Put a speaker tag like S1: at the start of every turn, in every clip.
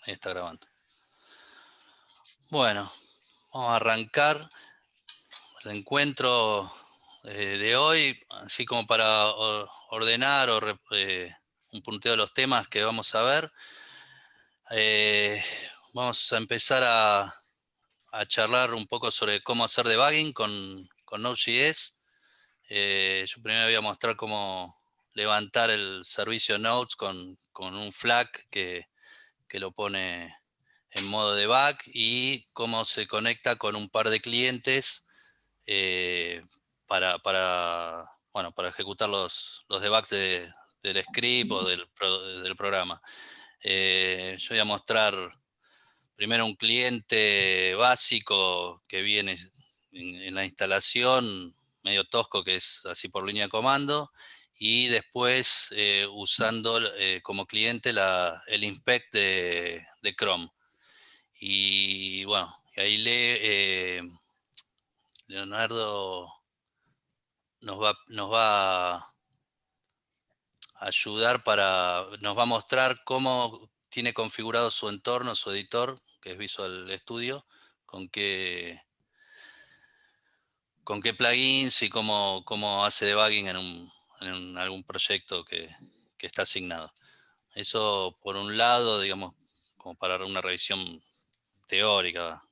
S1: Ahí está grabando. Bueno, vamos a arrancar el encuentro de hoy, así como para ordenar un punteo de los temas que vamos a ver. Vamos a empezar a charlar un poco sobre cómo hacer debugging con Node.js. Yo primero voy a mostrar cómo levantar el servicio Nodes con un flag que lo pone en modo debug y cómo se conecta con un par de clientes para ejecutar los debugs del script o del programa. Yo voy a mostrar primero un cliente básico que viene en la instalación, medio tosco, que es así por línea de comando, y después usando como cliente el inspect de Chrome. Y bueno, y ahí Leonardo nos va a ayudar nos va a mostrar cómo tiene configurado su entorno, su editor, que es Visual Studio, con qué plugins y cómo hace debugging en algún proyecto que está asignado. Eso por un lado, digamos, como para una revisión teórica.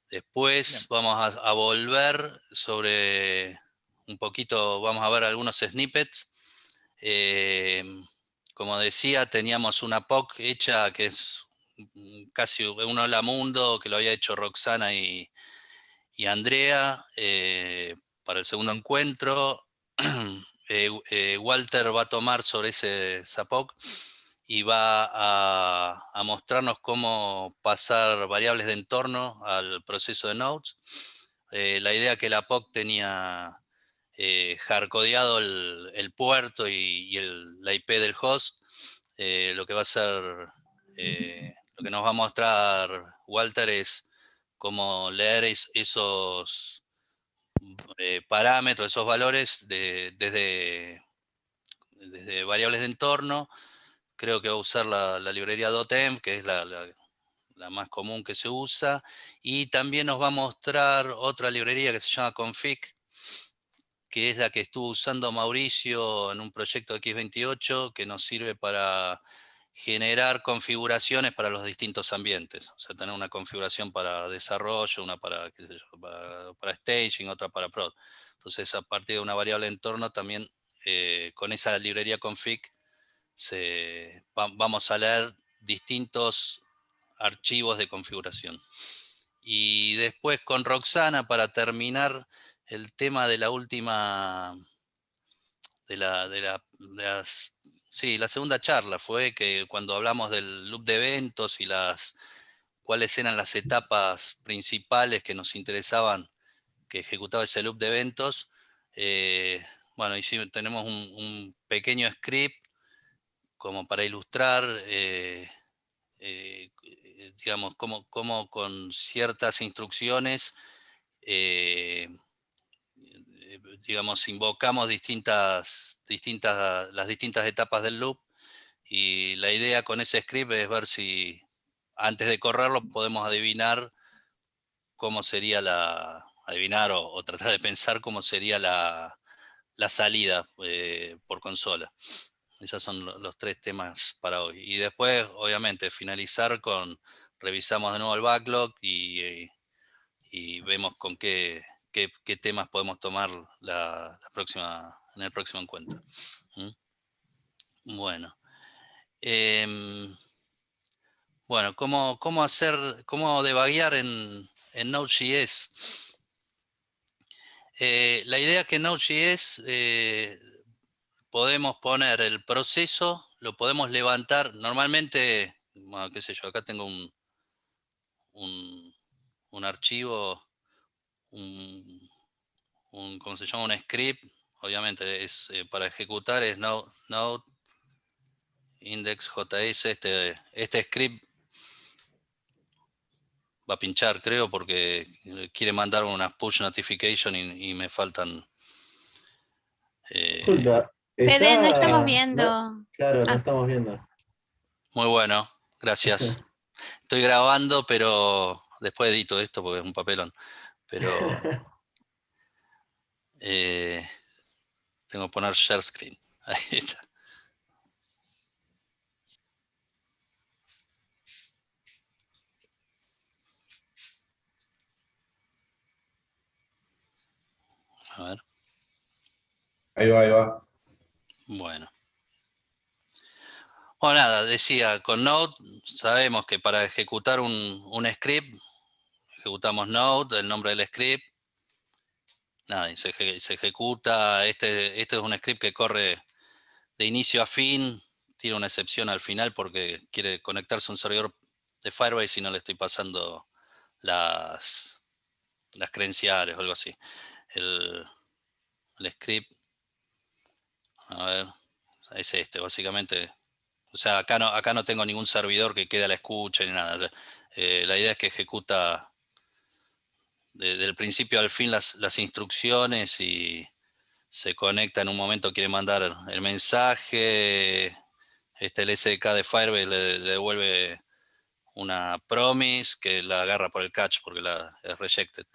S1: Después
S2: Bien.
S1: vamos a volver sobre un poquito, vamos a ver algunos snippets. Como decía, teníamos una POC hecha que es casi un hola mundo, que lo había hecho Roxana y Andrea para el segundo encuentro. Walter va a tomar sobre esa POC y va a mostrarnos cómo pasar variables de entorno al proceso de nodes. La idea que la POC tenía hardcodeado el puerto y la IP del host, lo que va a ser, lo que nos va a mostrar Walter es cómo leer esos parámetros, esos valores desde variables de entorno. Creo que va a usar la librería .env, que es la más común que se usa, y también nos va a mostrar otra librería que se llama config, que es la que estuvo usando Mauricio en un proyecto X28, que nos sirve para generar configuraciones para los distintos ambientes. O sea, tener una configuración para desarrollo, una para, qué sé yo, para staging, otra para prod. Entonces, a partir de una variable entorno, también con esa librería config vamos a leer distintos archivos de configuración. Y después con Roxana, para terminar el tema de la última, sí, la segunda charla fue que cuando hablamos del loop de eventos y cuáles eran las etapas principales que nos interesaban que ejecutaba ese loop de eventos, bueno, tenemos un pequeño script como para ilustrar, digamos, cómo con ciertas instrucciones, digamos, invocamos las distintas etapas del loop, y la idea con ese script es ver si antes de correrlo podemos adivinar cómo sería adivinar o tratar de pensar cómo sería la salida por consola. Esos son los tres temas para hoy. Y después, obviamente, finalizar revisamos de nuevo el backlog y vemos con qué temas podemos tomar en el próximo encuentro. Bueno. Bueno, cómo debuguear en Node.js. La idea es que en Node.js podemos poner el proceso, lo podemos levantar. Normalmente, bueno, qué sé yo, acá tengo un archivo, ¿cómo se llama? Un script. Obviamente es para ejecutar es node index.js. Este script va a pinchar, creo, porque quiere mandar unas push notification y me faltan.
S3: Consulta,
S4: Fede, no estamos
S3: está.
S4: viendo.
S3: Claro, no
S4: Ah,
S3: estamos viendo.
S1: Muy bueno, gracias. Estoy grabando, pero después edito esto porque es un papelón. Pero tengo que poner share screen. Ahí está. A ver,
S2: Ahí va, ahí va.
S1: bueno. Bueno, nada, decía, con Node sabemos que para ejecutar un script, ejecutamos Node, el nombre del script, nada, y se ejecuta. Este es un script que corre de inicio a fin, tiene una excepción al final porque quiere conectarse a un servidor de Firebase y no le estoy pasando las credenciales o algo así. El, el script, a ver, es este, básicamente. O sea, acá no tengo ningún servidor que quede a la escucha ni nada. La idea es que ejecuta del principio al fin las instrucciones y se conecta en un momento, quiere mandar el mensaje. El SDK de Firebase le devuelve una promise que la agarra por el catch porque es rejected.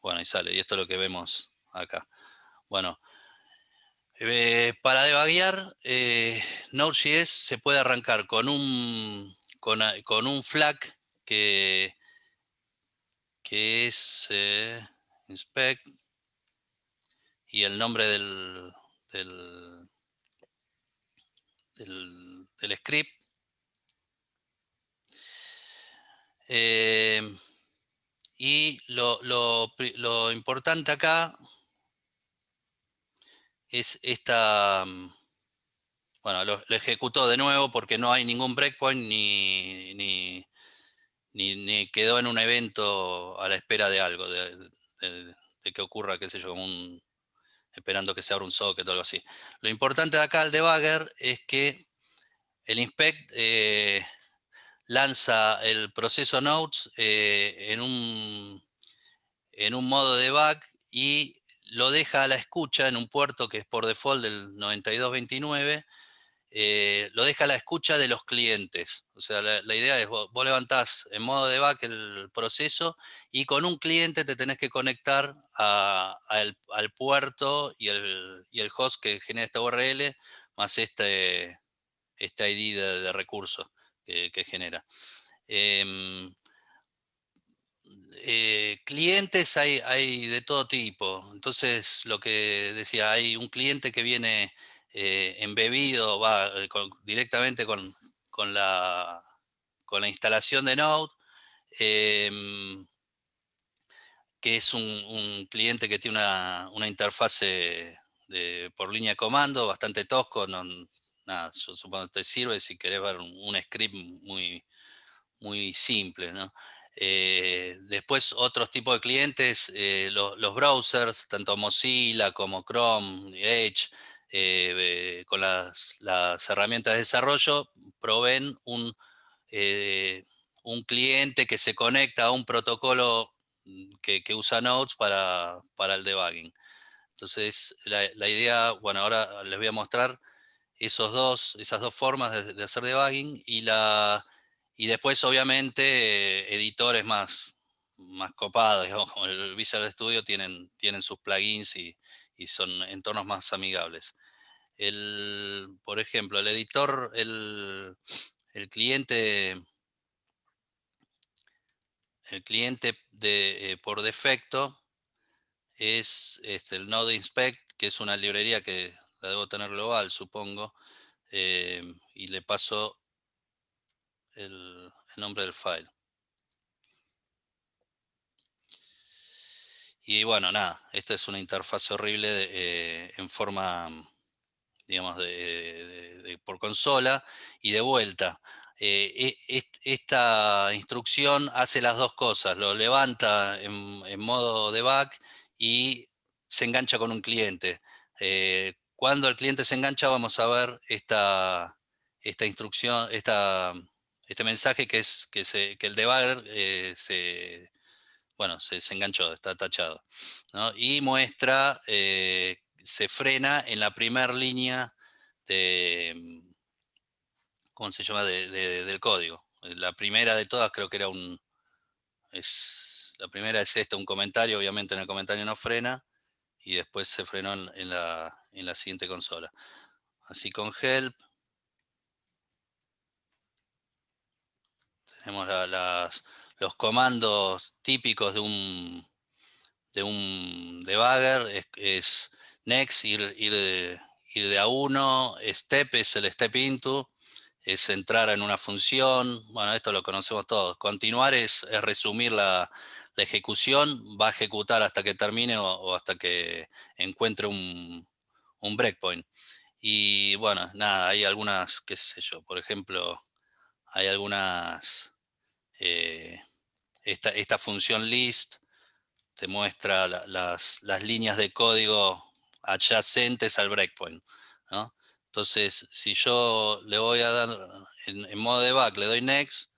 S1: Bueno, y sale. Y esto es lo que vemos acá. Bueno, para debuguear, Node.js se puede arrancar con un flag que, que es inspect y el nombre del, del script. Eh, y lo importante acá es esta. Bueno, lo ejecutó de nuevo porque no hay ningún breakpoint ni quedó en un evento a la espera de algo, de que ocurra, qué sé yo, esperando que se abra un socket o algo así. Lo importante de acá al debugger es que el inspect lanza el proceso nodes en un modo debug y lo deja a la escucha en un puerto que es por default del 9229. Lo deja a la escucha de los clientes. O sea, la idea es, vos levantás en modo debug el proceso y con un cliente te tenés que conectar al puerto y el host que genera esta URL más este ID de recurso que genera. Em, Clientes hay de todo tipo. Entonces, lo que decía, hay un cliente que viene embebido, va directamente con la instalación de Node, em, que es un cliente que tiene una interfase por línea de comando bastante tosco. No, nada, yo supongo que te sirve si querés ver un script muy simple, ¿no? Después otros tipos de clientes, los browsers, tanto Mozilla como Chrome, Edge, con las herramientas de desarrollo, proveen eh, un cliente que se conecta a un protocolo que usa Nodes para el debugging. Entonces, la idea, bueno, ahora les voy a mostrar esas dos formas de hacer debugging y después, obviamente, editores más copados, digamos, como el Visual Studio, tienen sus plugins y son entornos más amigables. Por ejemplo, el editor, el cliente, por defecto es el Node Inspect, que es una librería que la debo tener global, supongo, y le paso el nombre del file. Y bueno, nada, esta es una interfaz horrible en forma, digamos, por consola y de vuelta. Esta instrucción hace las dos cosas, lo levanta en modo debug y se engancha con un cliente. Cuando el cliente se engancha vamos a ver esta instrucción, este mensaje que el debugger se enganchó, está tachado, ¿no? Y muestra, se frena en la primera línea de, ¿cómo se llama?, del código. La primera de todas creo que era la primera es esta, un comentario, obviamente en el comentario no frena, y después se frenó en la siguiente consola. Así con help tenemos los comandos típicos de un debugger, es next, ir de a uno, step es el step into, es entrar en una función, bueno, esto lo conocemos todos. Continuar es resumir la ejecución, va a ejecutar hasta que termine o hasta que encuentre un breakpoint. Y bueno, nada, hay algunas, qué sé yo, por ejemplo, hay algunas, esta función list te muestra las líneas de código adyacentes al breakpoint, ¿no? Entonces, si yo le voy a dar en modo debug, le doy next,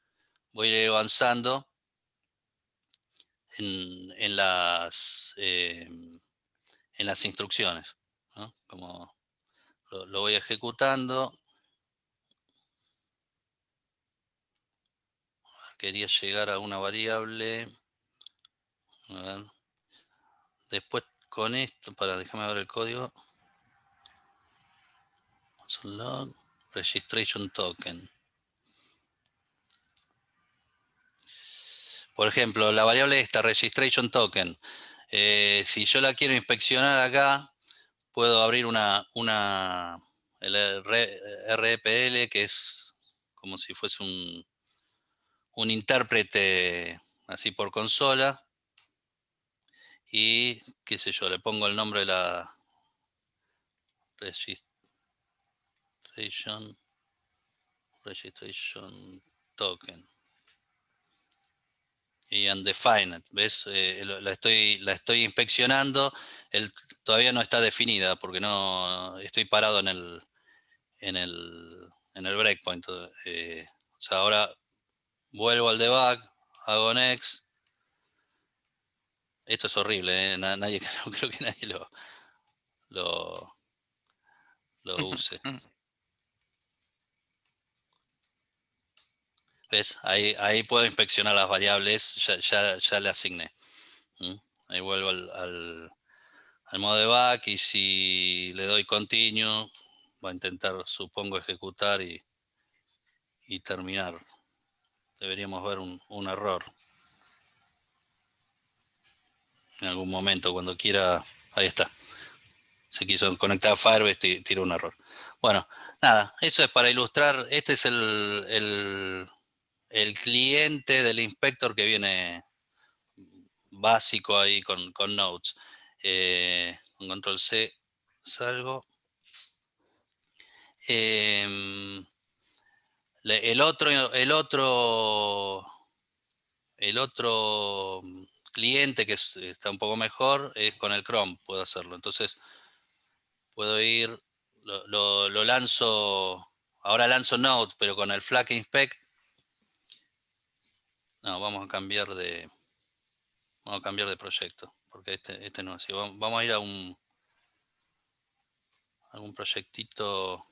S1: voy a ir avanzando en las instrucciones, ¿no? Como lo voy ejecutando. Quería llegar a una variable. A ver. Después con esto, déjame ver el código. Log, registration token. Por ejemplo, la variable esta, registration token. Si yo la quiero inspeccionar acá, puedo abrir el REPL, que es como si fuese un intérprete así por consola. Y, qué sé yo, le pongo el nombre de la registration token. Y undefined, ¿ves? La estoy inspeccionando, todavía no está definida porque no estoy parado en el breakpoint. O sea, ahora vuelvo al debug, hago next. Esto es horrible, nadie, no creo que nadie lo use. ¿Ves? Ahí puedo inspeccionar las variables, ya le asigné. Ahí vuelvo al modo debug y si le doy continue, va a intentar, supongo, ejecutar y terminar. Deberíamos ver un error en algún momento, cuando quiera. Ahí está. Se quiso conectar a Firebase y tiró un error. Bueno, nada, eso es para ilustrar. Este es el cliente del inspector que viene básico ahí con Nodes. Con control C salgo. El otro cliente que está un poco mejor es con el Chrome, puedo hacerlo. Entonces puedo ir, lo lanzo, ahora lanzo Node, pero con el flag inspect. No, vamos a cambiar de proyecto, porque este no es así. Vamos a ir a algún proyectito.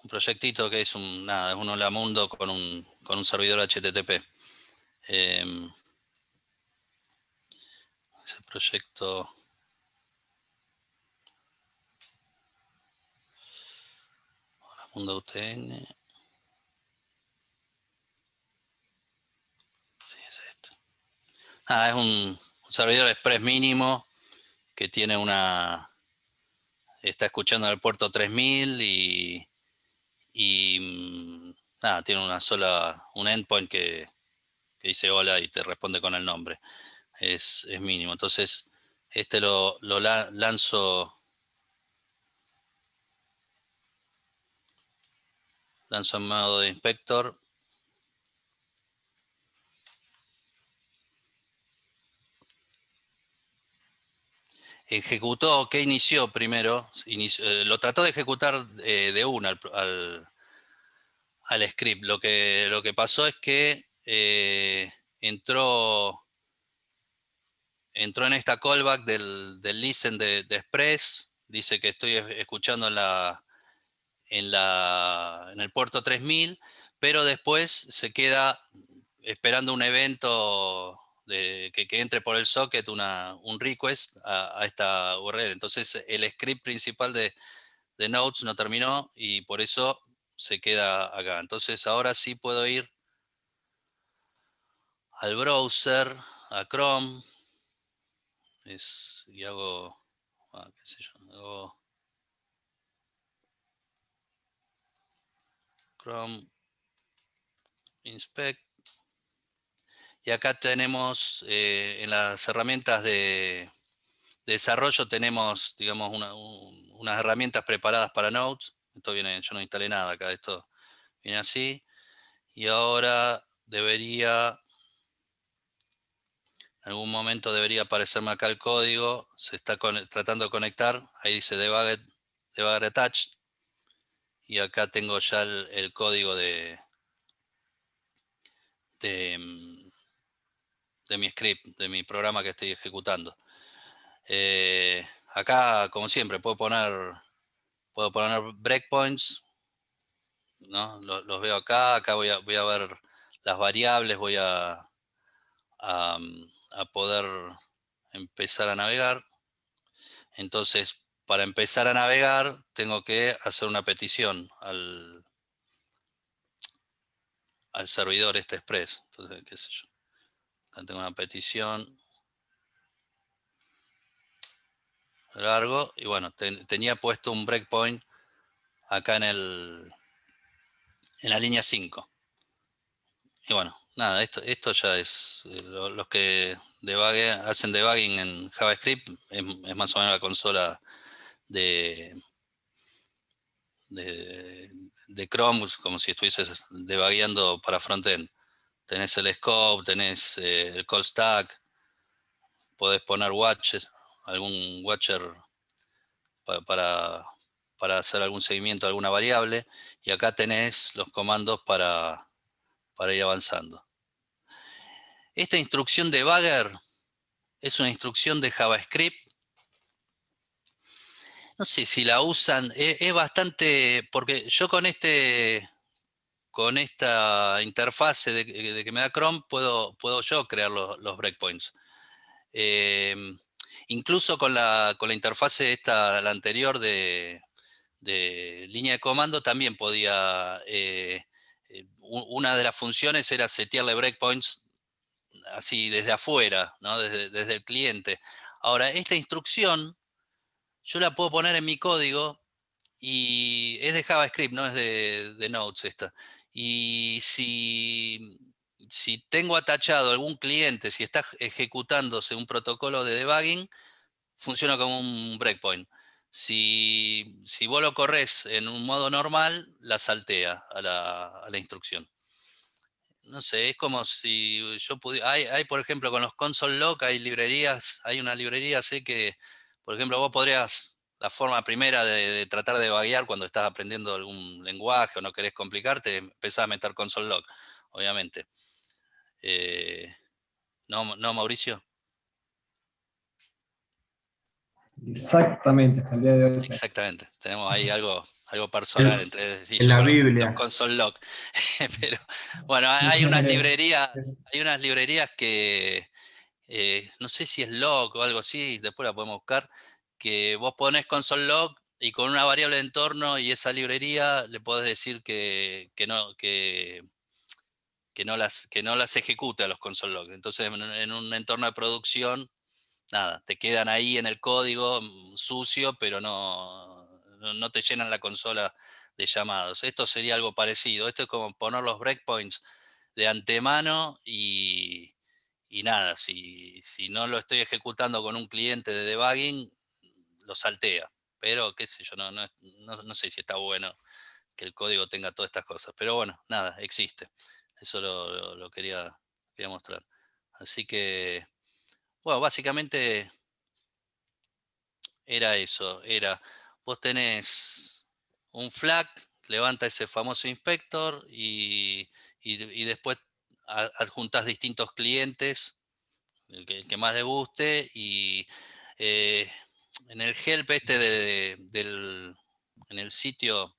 S1: Un proyectito que es es un hola mundo con un servidor HTTP. Ese proyecto hola mundo UTN. Sí, es esto. Es un servidor express mínimo que tiene está escuchando en el puerto 3000 y tiene un endpoint que dice hola y te responde con el nombre. Es mínimo. Entonces, este lo lanzo en modo de inspector. Ejecutó, ¿qué inició primero? Lo trató de ejecutar de una al script. Lo que pasó es que entró en esta callback del listen de Express, dice que estoy escuchando en el puerto 3000, pero después se queda esperando un evento que entre por el socket un request a esta URL. Entonces el script principal de Nodes no terminó y por eso se queda acá. Entonces ahora sí puedo ir al browser, a Chrome, y hago, qué sé yo, hago Chrome Inspect. Y acá tenemos en las herramientas de desarrollo, tenemos, digamos, unas herramientas preparadas para Nodes. Esto viene, yo no instalé nada acá, esto viene así. Y ahora debería, en algún momento debería aparecerme acá el código. Se está tratando de conectar. Ahí dice debugger attached. Y acá tengo ya el código de mi script, de mi programa que estoy ejecutando. Acá, como siempre, puedo poner breakpoints, ¿no? Los veo acá voy a ver las variables, voy a poder empezar a navegar. Entonces, para empezar a navegar, tengo que hacer una petición al servidor Express. Entonces, qué sé yo. Acá tengo una petición largo y bueno, tenía puesto un breakpoint acá en la línea 5. Y bueno, nada, esto ya es, los que hacen debugging en JavaScript, es más o menos la consola de Chrome, como si estuvieses debugueando para frontend. Tenés el scope, tenés el call stack, podés poner watches, algún watcher para hacer algún seguimiento de alguna variable, y acá tenés los comandos para ir avanzando. Esta instrucción debugger es una instrucción de JavaScript. No sé si la usan, es bastante, porque yo con esta interfase de que me da Chrome, puedo yo crear los breakpoints. Incluso con la interfase la anterior de línea de comando, también podía, una de las funciones era setearle breakpoints así desde afuera, ¿no? Desde el cliente. Ahora, esta instrucción yo la puedo poner en mi código y es de JavaScript, no es de Nodes esta. Y si tengo atachado algún cliente, si está ejecutándose un protocolo de debugging, funciona como un breakpoint. Si vos lo corres en un modo normal, la saltea a la instrucción. No sé, es como si yo pudiera. Hay, por ejemplo, con los console log, hay una librería, sé que, por ejemplo, vos podrías, la forma primera de tratar de vaguear cuando estás aprendiendo algún lenguaje o no querés complicarte, empezás a meter console log, obviamente. ¿No, Mauricio?
S3: Exactamente, hasta el día de hoy.
S1: Exactamente. Tenemos ahí algo personal
S2: Es
S1: entre y
S2: en
S1: yo
S2: la
S1: con los
S2: Biblia.
S1: console log. Pero bueno, hay unas librerías que no sé si es log o algo así, después la podemos buscar, que vos ponés console log y con una variable de entorno y esa librería le podés decir que no las ejecute a los console log. Entonces en un entorno de producción, nada, te quedan ahí en el código sucio, pero no te llenan la consola de llamados. Esto sería algo parecido. Esto es como poner los breakpoints de antemano y nada, si no lo estoy ejecutando con un cliente de debugging, lo saltea. Pero qué sé yo, no sé si está bueno que el código tenga todas estas cosas. Pero bueno, nada, existe. Eso lo quería mostrar. Así que, bueno, básicamente era eso. Vos tenés un flag, levanta ese famoso inspector y después adjuntás distintos clientes, el que más le guste, y en el help en el sitio.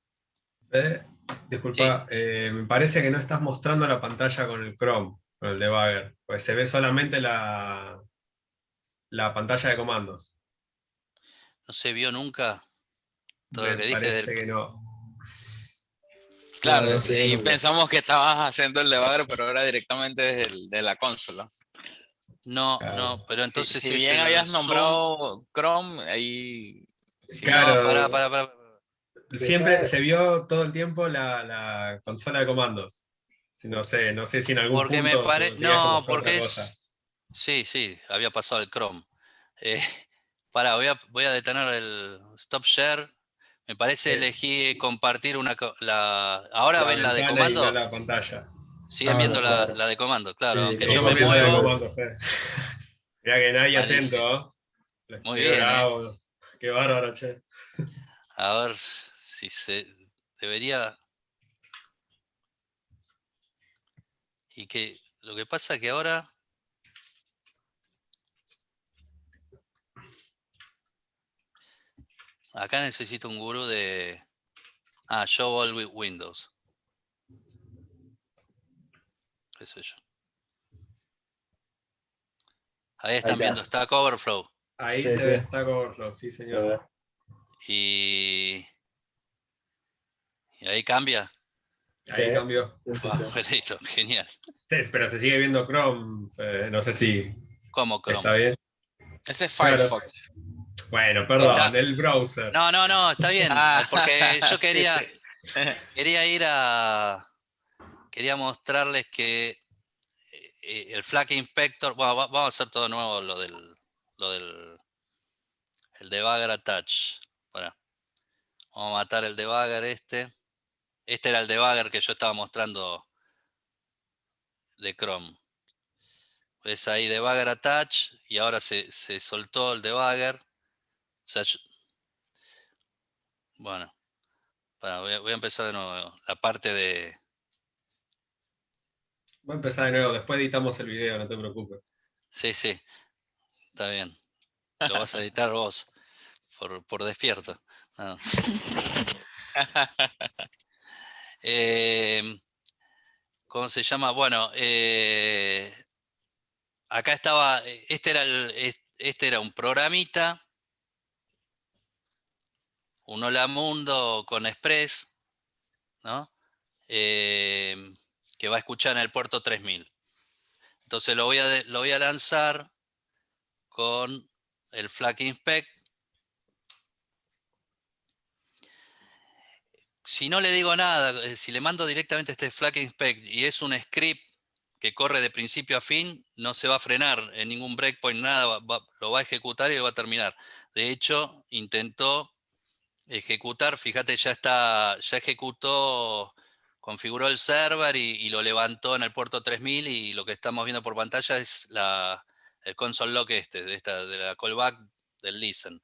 S3: Disculpa, me parece que no estás mostrando la pantalla con el Chrome, con el debugger, pues se ve solamente la pantalla de comandos.
S1: No se vio nunca todo
S3: Me
S1: lo que dije
S3: parece que no.
S4: Claro,
S2: No, no sé,
S4: y
S2: nunca.
S4: pensamos que estabas haciendo el debugger, pero era directamente de la consola.
S1: No,
S3: Claro.
S1: no, pero entonces
S4: Si
S1: es
S4: bien
S1: el
S4: habías
S1: Zoom.
S4: nombrado Chrome, ahí... sí.
S3: Claro,
S1: No, pará.
S3: siempre se vio todo el tiempo la consola de comandos. No sé, no sé si en algún
S1: Porque me
S3: punto
S1: parece.
S3: tenías que
S1: No,
S3: mostrar otra
S1: porque
S3: cosa.
S1: es. Sí, había pasado el Chrome. Eh, pará, voy a detener el Stop Share. Me parece elegí compartir ¿Ahora
S3: La
S1: ven la de
S3: ventana y no
S1: comando?
S3: la pantalla.
S1: Siguen viendo
S2: Claro, claro.
S1: la de comando, claro.
S2: Sí,
S1: Aunque
S2: como
S1: yo me
S3: Seguimos viendo
S2: comando
S3: la de
S1: muevo,
S2: de.
S3: comandos, Fede. Mirá que nadie
S1: malísimo.
S3: atento, ¿eh? Lo
S1: Muy
S3: estudió
S1: bien, ¿eh?
S3: Gabo. Qué bárbaro, che.
S1: A ver si se debería. Y que lo que pasa que ahora. Acá necesito un gurú de. Show all windows. Qué sé yo. Ahí están
S2: está.
S1: viendo Stack Overflow.
S3: Ahí
S2: Sí,
S3: se
S2: sí.
S3: ve Stack Overflow, sí,
S2: A
S3: señor.
S2: ver.
S1: Y ahí cambia.
S3: Ahí
S2: Sí,
S3: cambió.
S2: sí, sí,
S1: Wow,
S2: sí.
S1: listo, genial.
S3: Sí, pero se sigue viendo Chrome. No sé si
S1: ¿Cómo Chrome?
S3: está bien.
S4: Ese es
S3: Claro.
S4: Firefox.
S3: Bueno,
S1: Está.
S3: perdón, el browser.
S1: No, está bien. Porque yo
S4: Sí, sí.
S1: quería ir a. Quería mostrarles que el Flag Inspector. Bueno, vamos a hacer todo de nuevo lo del el debugger attach. Bueno, vamos a matar el debugger este. Este era el debugger que yo estaba mostrando de Chrome. Ves ahí debugger attach y ahora se soltó el debugger. O sea, bueno, voy a empezar de nuevo. La parte de.
S3: Voy a empezar de nuevo, después editamos el video, no te preocupes.
S1: Sí, está bien. Lo vas a editar vos por despierto. No. ¿Cómo se llama? Bueno, acá estaba. Este era un programita. Un Hola Mundo con Express, ¿no? Que va a escuchar en el puerto 3000. Entonces lo voy a lanzar con el Flag Inspect. Si no le digo nada, si le mando directamente este Flag Inspect y es un script que corre de principio a fin, no se va a frenar en ningún breakpoint, nada, lo va a ejecutar y lo va a terminar. De hecho, intentó ejecutar, fíjate, ya ejecutó, configuró el server y lo levantó en el puerto 3000 y lo que estamos viendo por pantalla es el console log de la callback del listen.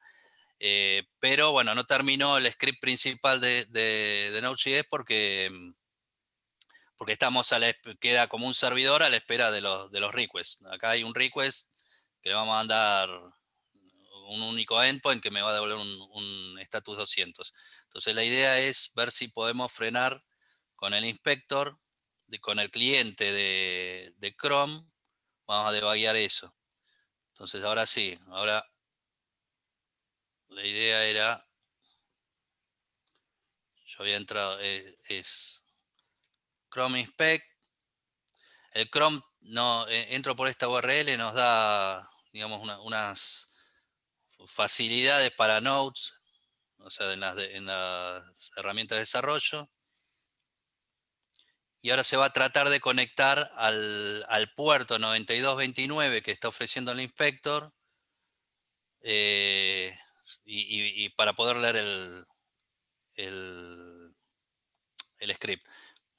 S1: Pero bueno, no terminó el script principal de Node.js porque queda como un servidor a la espera de los requests. Acá hay un request que le vamos a mandar un único endpoint que me va a devolver un status 200. Entonces la idea es ver si podemos frenar con el inspector, con el cliente de Chrome, vamos a debuguear eso. Entonces ahora sí, ahora la idea era, yo había entrado, es Chrome Inspect. El Chrome, no, entro por esta URL, nos da, digamos, unas facilidades para nodes, o sea, en las herramientas de desarrollo. Y ahora se va a tratar de conectar al puerto 9229 que está ofreciendo el inspector y para poder leer el script.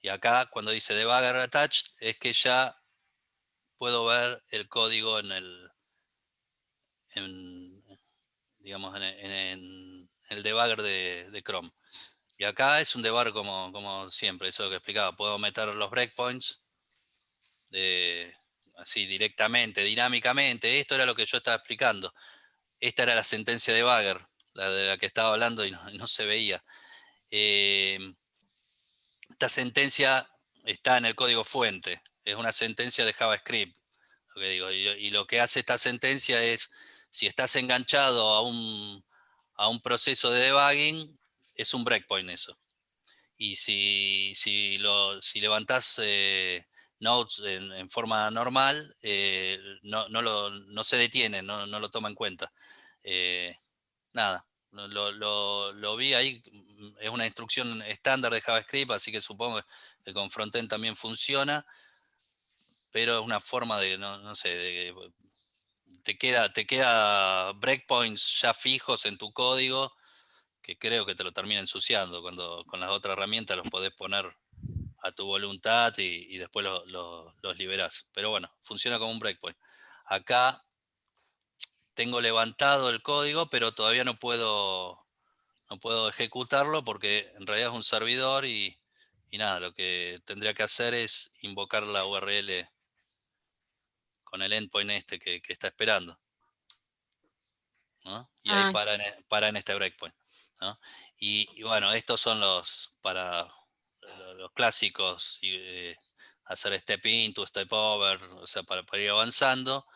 S1: Y acá cuando dice debugger attached es que ya puedo ver el código digamos, en el debugger de Chrome. Y acá es un debugger como siempre, eso que explicaba. Puedo meter los breakpoints así directamente, dinámicamente. Esto era lo que yo estaba explicando. esta era la sentencia de Bagger, la de la que estaba hablando y no se veía. Esta sentencia está en el código fuente, es una sentencia de JavaScript, lo que digo, y lo que hace esta sentencia es, si estás enganchado a un proceso de debugging, es un breakpoint eso. Y si levantás nodes en forma normal, no se detiene, no lo toma en cuenta. Nada, lo vi ahí, es una instrucción estándar de JavaScript, así que supongo que con frontend también funciona, pero es una forma de, no sé, te queda breakpoints ya fijos en tu código, que creo que te lo termina ensuciando, cuando con las otras herramientas los podés poner a tu voluntad y después los liberás. Pero bueno, funciona como un breakpoint. Acá tengo levantado el código, pero todavía no puedo ejecutarlo porque en realidad es un servidor y nada, lo que tendría que hacer es invocar la URL con el endpoint este que está esperando, ¿no? Y ahí
S5: Ah,
S1: para en este breakpoint, ¿no? Y bueno, estos son para los clásicos, hacer step in, to step over, o sea, para ir avanzando.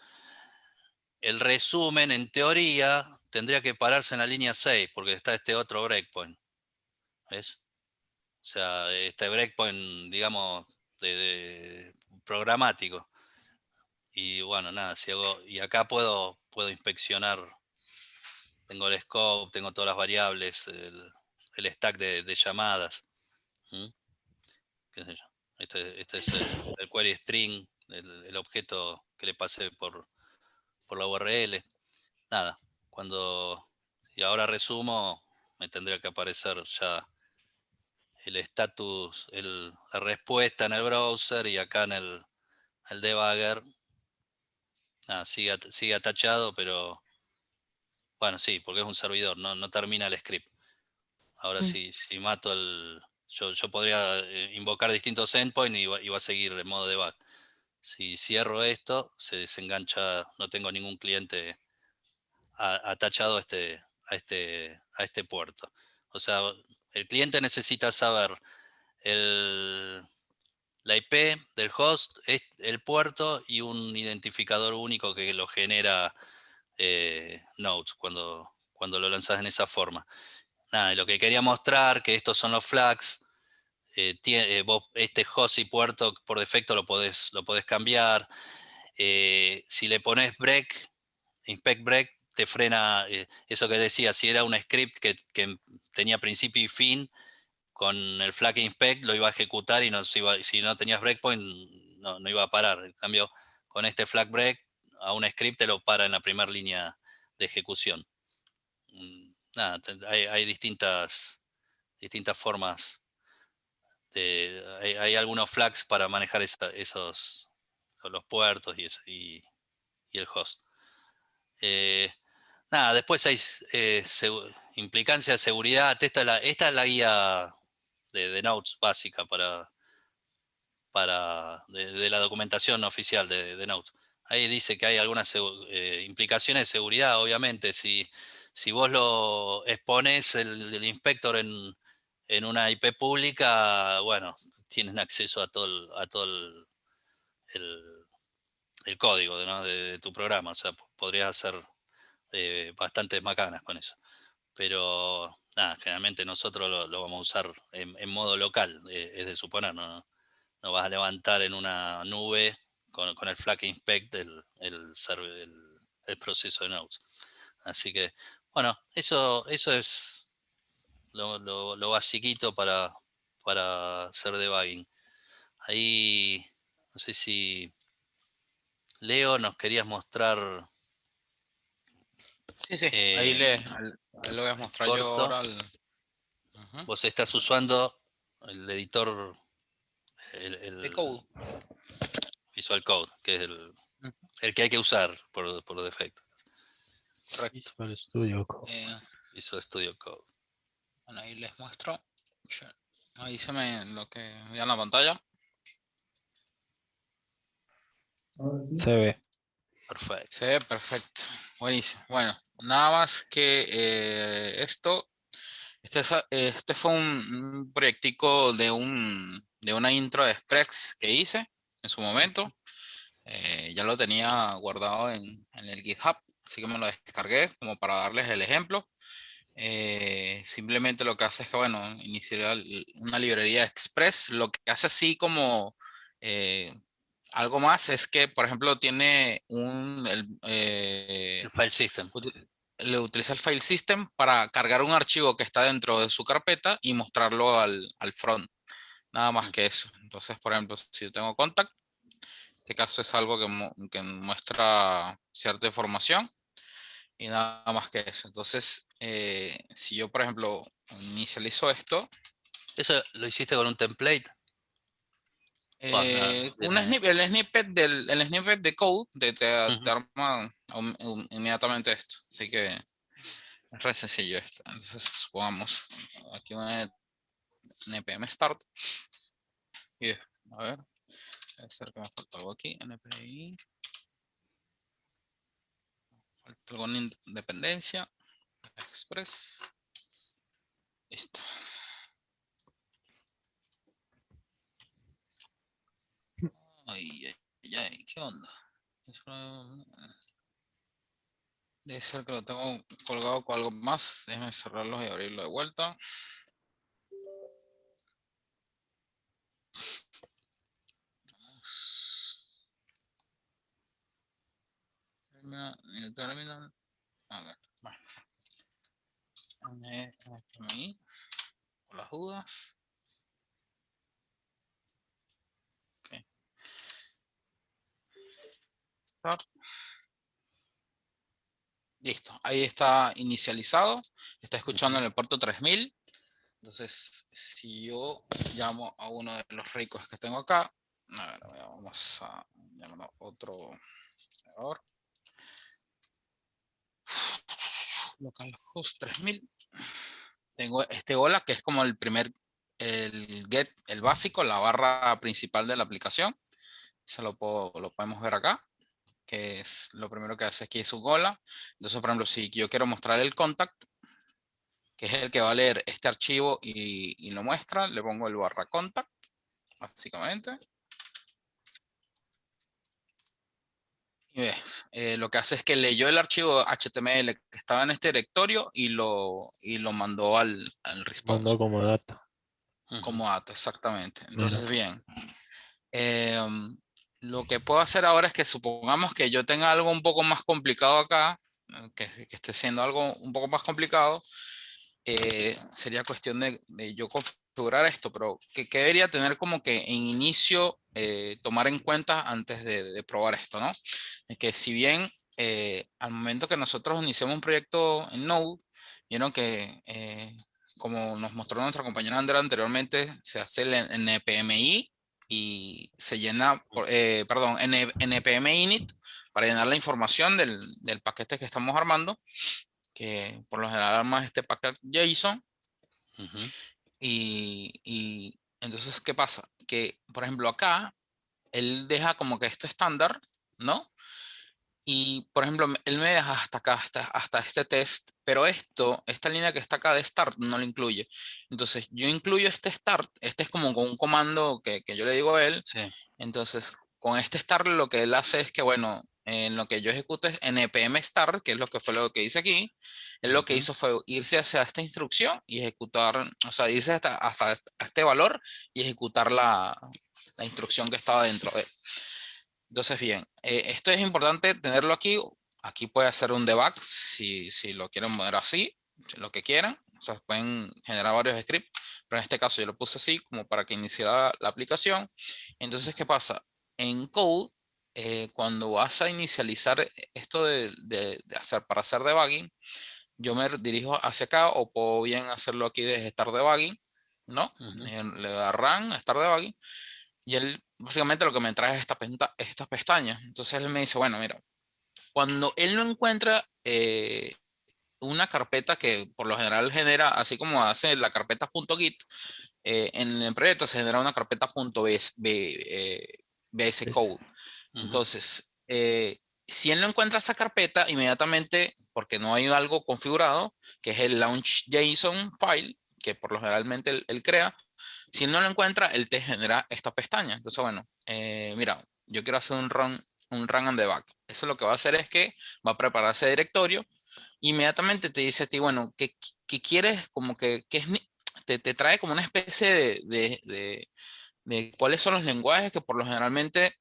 S1: El resumen, en teoría, tendría que pararse en la línea 6, porque está este otro breakpoint, ¿ves? O sea, este breakpoint, digamos, de programático. Y bueno, nada, si hago, y acá puedo inspeccionar, tengo el scope, tengo todas las variables, el stack de llamadas. ¿Mm? ¿Qué sé yo? Este es el query string, el objeto que le pasé por la URL. Nada, y ahora resumo, me tendría que aparecer ya el status, la respuesta en el browser, y acá en el debugger, sigue atachado, pero bueno, sí, porque es un servidor, no termina el script. Ahora si mato yo podría invocar distintos endpoints y va a seguir en modo debug. Si cierro esto, se desengancha, no tengo ningún cliente atachado a este puerto. O sea, el cliente necesita saber la IP del host, el puerto y un identificador único que lo genera Nodes cuando lo lanzas en esa forma. Nada, lo que quería mostrar, que estos son los flags. Vos este host y puerto por defecto lo podés cambiar. Si le pones break, inspect break, te frena eso que decía. Si era un script que tenía principio y fin, con el flag inspect lo iba a ejecutar y si no tenías breakpoint no iba a parar. En cambio, con este flag break, a un script te lo para en la primera línea de ejecución. Nada, hay distintas formas. Hay algunos flags para manejar los puertos y el host. Nada, después hay implicancia de seguridad. Esta es la guía de Nodes básica de la documentación oficial de Nodes. Ahí dice que hay algunas implicaciones de seguridad, obviamente. Si vos lo expones el inspector en una IP pública, bueno, tienen acceso a todo el código, ¿no? de tu programa. O sea, podrías hacer bastantes macanas con eso. Pero nada, generalmente nosotros lo vamos a usar en modo local, es de suponer, no vas a levantar en una nube con el flag inspect el proceso de Nodes. Así que, bueno, eso es lo basiquito para hacer debugging. Ahí, no sé si Leo nos querías mostrar
S4: Sí, ahí lo voy a mostrar yo
S1: corto.
S4: ahora. Ujú.
S1: Vos estás usando el editor,
S4: De code.
S1: Visual Code, que es
S4: Ujú,
S1: el que hay que usar por defecto.
S4: correcto.
S6: Visual Studio Code.
S1: Visual Studio Code.
S4: Bueno, ahí les muestro. Ahí se me lo que vean en la pantalla.
S2: Ahora sí.
S6: Se ve.
S1: Perfecto.
S4: Se ve perfecto. Buenísimo. Bueno, nada más que esto. Este fue un proyectico de una intro de Sprex que hice en su momento. Ya lo tenía guardado en el GitHub, así que me lo descargué como para darles el ejemplo. Simplemente lo que hace es que, bueno, iniciar una librería Express. Lo que hace así como algo más es que, por ejemplo, tiene
S1: El file system.
S4: le utiliza el file system para cargar un archivo que está dentro de su carpeta y mostrarlo al front. Nada más que eso. Entonces, por ejemplo, si yo tengo contact, en este caso es algo que muestra cierta información y nada más que eso. Entonces, si yo, por ejemplo, inicializo esto,
S1: ¿Eso lo hiciste con un template? Tiene-
S4: el snippet de code te
S1: Ujú.
S4: arma inmediatamente esto. Así que es re sencillo esto. Entonces, supongamos aquí un npm start. Y a ver, debe ser que me falta algo aquí. npm, falta alguna independencia. Express. Listo. Ay, ay, ay, ¿qué onda? Debe ser que lo tengo colgado con algo más. Déjame cerrarlo y abrirlo de vuelta. Terminal. A ver, bueno. NFMI, por las dudas. Okay. Start. Listo, ahí está inicializado. Está escuchando en el puerto 3000. Entonces, si yo llamo a uno de los ricos que tengo acá, a ver, vamos a llamar a otro servidor. Localhost 3000. Tengo este hola, que es como el get, el básico, la barra principal de la aplicación. Eso lo podemos ver acá, que es lo primero que hace aquí es un hola. Entonces, por ejemplo, si yo quiero mostrar el contact, que es el que va a leer este archivo y lo muestra, le pongo el barra contact, básicamente. Y ves, lo que hace es que leyó el archivo HTML que estaba en este directorio y lo mandó al response.
S5: Mandó como data.
S4: Como dato, exactamente.
S5: Mira.
S4: Entonces, bien. Lo que puedo hacer ahora es que supongamos que yo tenga algo un poco más complicado acá, que esté siendo algo un poco más complicado, sería cuestión de yo configurar esto, pero que debería tener como que en inicio tomar en cuenta antes de probar esto, ¿no? Es que si bien al momento que nosotros iniciamos un proyecto en Node, vieron que como nos mostró nuestra compañera Andrea anteriormente, se hace el npmi y se llena, perdón, npm init para llenar la información del paquete que estamos armando, que por lo general arma este paquete JSON. Y entonces, ¿qué pasa? Que, por ejemplo, acá, él deja como que esto estándar, ¿no? Y, por ejemplo, él me deja hasta acá, hasta este test, pero esta línea que está acá de start no lo incluye. Entonces, yo incluyo este start, este es como con un comando que yo le digo a él.
S1: Sí.
S4: Entonces, con este start lo que él hace es que, bueno, en lo que yo ejecuto es npm start, que es lo que fue lo que hice aquí. Él lo que hizo fue irse hacia esta instrucción y ejecutar, o sea, irse hasta este valor y ejecutar la instrucción que estaba dentro de él. Entonces, bien, esto es importante tenerlo aquí. Aquí puede hacer un debug si lo quieren mover así, lo que quieran. O sea, pueden generar varios scripts, pero en este caso yo lo puse así como para que iniciara la aplicación. Entonces, ¿qué pasa? En Code, cuando vas a inicializar esto para hacer debugging, yo me dirijo hacia acá o puedo bien hacerlo aquí desde Start Debugging, ¿no? Le da Run, Start Debugging. Y él básicamente lo que me trae es esta pestaña. Entonces él me dice, bueno, mira, cuando él no encuentra una carpeta que por lo general genera, así como hace la carpeta .git, en el proyecto se genera una carpeta .bs code. Entonces, si él no encuentra esa carpeta, inmediatamente, porque no hay algo configurado, que es el launch.json file, que por lo generalmente él crea, si él no lo encuentra, él te genera esta pestaña. Entonces, bueno, mira, yo quiero hacer un run and debug. Eso lo que va a hacer es que va a preparar ese directorio. Inmediatamente te dice a ti, bueno, ¿qué quieres? Como que es, te trae como una especie de cuáles son los lenguajes que por lo generalmente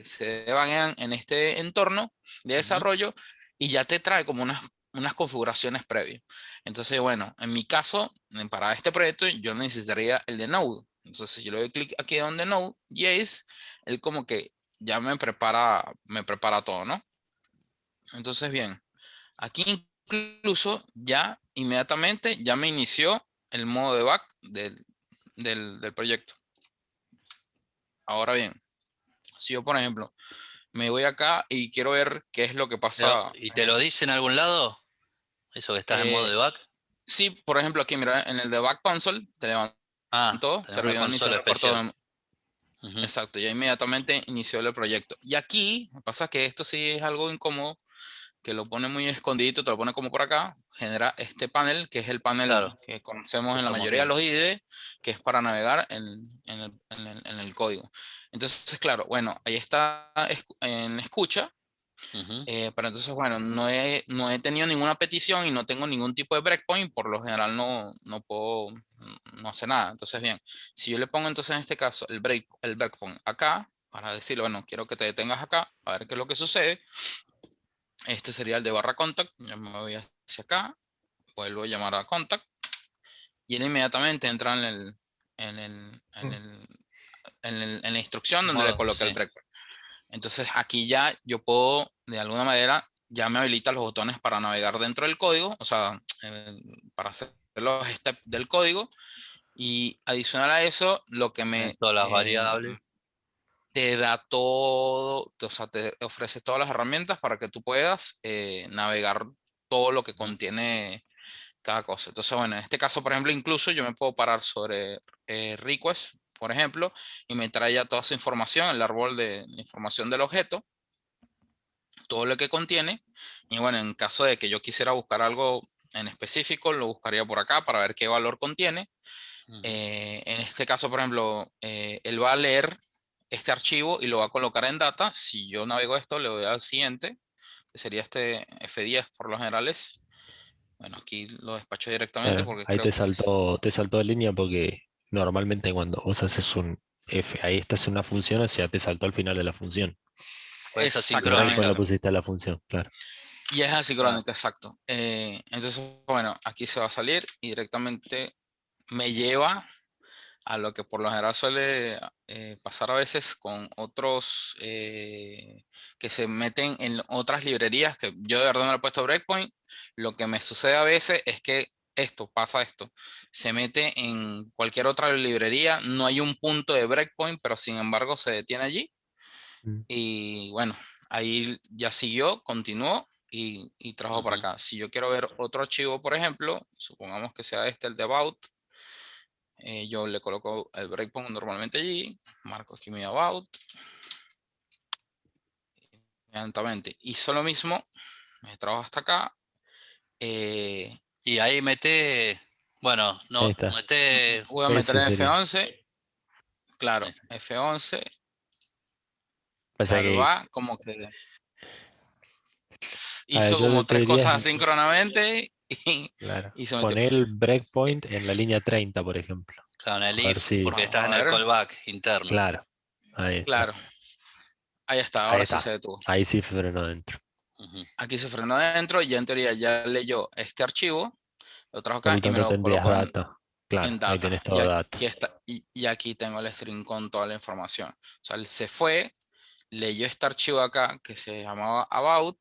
S4: se debaguean en este entorno de desarrollo y ya te trae como unas configuraciones previas. Entonces, bueno, en mi caso, para este proyecto, yo necesitaría el de Node. Entonces, si yo le doy clic aquí donde Node.js, él como que ya me prepara todo, ¿no? Entonces, bien, aquí incluso ya inmediatamente ya me inició el modo debug del proyecto. Ahora bien, si yo, por ejemplo, me voy acá y quiero ver qué es lo que pasa.
S1: ¿Y te lo dice en algún lado? Eso que estás en modo debug.
S4: Sí, por ejemplo, aquí, mira, en el debug console te levantó,
S1: Tenés una
S4: servidor
S1: consola
S4: iniciador por todo.
S1: especial. Ujú.
S4: Exacto, ya inmediatamente inició el proyecto. Y aquí, pasa que esto sí es algo incómodo, que lo pone muy escondidito, te lo pone como por acá, genera este panel, que es el panel
S1: Claro,
S4: que conocemos
S1: que
S4: en la
S1: estamos
S4: mayoría de
S1: viendo.
S4: los IDE, que es para navegar en el código. Entonces, claro, bueno, ahí está en escucha.
S1: Ujú.
S4: Pero entonces, bueno, no he tenido ninguna petición y no tengo ningún tipo de breakpoint, por lo general no puedo, no hace nada. Entonces, bien, si yo le pongo entonces en este caso el breakpoint acá, para decirle, bueno, quiero que te detengas acá, a ver qué es lo que sucede. Este sería el de barra contact, yo me voy hacia acá, vuelvo a llamar a contact, y él inmediatamente entra en la instrucción donde le
S1: Modo,
S4: coloqué el
S1: sí.
S4: breakpoint. Entonces aquí ya yo puedo, de alguna manera, ya me habilita los botones para navegar dentro del código, o sea, para hacer los steps del código. Y adicional a eso, lo que
S1: Tenés todas las variables.
S4: te da todo, o sea, te ofrece todas las herramientas para que tú puedas navegar todo lo que
S1: Ujú.
S4: contiene cada cosa. Entonces, bueno, en este caso, por ejemplo, incluso yo me puedo parar sobre request, por ejemplo, y me trae ya toda esa información, el árbol de información del objeto, todo lo que contiene. Y bueno, en caso de que yo quisiera buscar algo en específico, lo buscaría por acá para ver qué valor contiene.
S1: Ujú.
S4: En este caso, por ejemplo, él va a leer este archivo y lo va a colocar en data. Si yo navego esto, le doy al siguiente, que sería este F10 por lo general es. Bueno, aquí lo despacho directamente
S5: Claro,
S4: porque
S5: ahí
S4: creo que es
S5: te saltó de línea porque normalmente cuando vos haces un F, ahí estás en una función, o sea, te saltó al final de la función.
S1: Pues es
S5: Y breakpoint lo
S1: asincrónica.
S4: exactamente.
S5: pusiste a la función, claro.
S4: Y es
S1: Ah,
S4: asincrónico, exacto. Entonces, bueno, aquí se va a salir y directamente me lleva a lo que por lo general suele pasar a veces con otros que se meten en otras librerías, que yo de verdad no le he puesto breakpoint. Lo que me sucede a veces es que pasa esto, se mete en cualquier otra librería, no hay un punto de breakpoint, pero sin embargo se detiene allí.
S5: Mm.
S4: Y bueno, ahí ya siguió, continuó y trajo para
S1: ujú.
S4: acá. Si yo quiero ver otro archivo, por ejemplo, supongamos que sea este, el de about, yo le coloco el breakpoint normalmente allí, marco aquí mi about, inmediatamente. Hizo lo mismo, me trajo hasta acá. eh,
S1: Y ahí mete, bueno,
S5: Ahí
S1: no,
S5: está.
S1: mete,
S4: Voy a meter
S5: Ese
S4: en
S5: sería.
S4: F11, claro, F11,
S5: Pasa
S4: claro,
S5: que,
S4: va como que
S5: a ver,
S4: hizo
S5: yo
S4: como
S5: te
S4: tres
S5: diría,
S4: cosas asíncronamente
S5: claro,
S4: y se metió.
S5: poner el
S4: Eh,
S5: breakpoint en la línea 30, por ejemplo.
S1: claro, en el
S5: A ver
S1: if,
S5: si,
S1: porque
S4: Vamos
S1: estás
S4: a
S1: en el
S4: ver,
S1: callback interno.
S5: claro, ahí está.
S4: claro, ahí está,
S5: Ahí
S4: ahora sí se
S5: está.
S4: detuvo.
S5: Ahí sí frenó dentro.
S1: Ujú.
S4: Aquí se frenó adentro y ya en teoría ya leyó este archivo, lo trajo
S5: Por
S4: acá
S5: lo
S4: y me
S5: tanto
S4: lo
S5: tendrías
S4: colocó
S5: data. Claro,
S4: en
S5: ahí
S4: data.
S5: tenés
S4: Y
S5: todo data.
S4: aquí está, y aquí tengo el string con toda la información. O sea, él se fue, leyó este archivo acá que se llamaba about,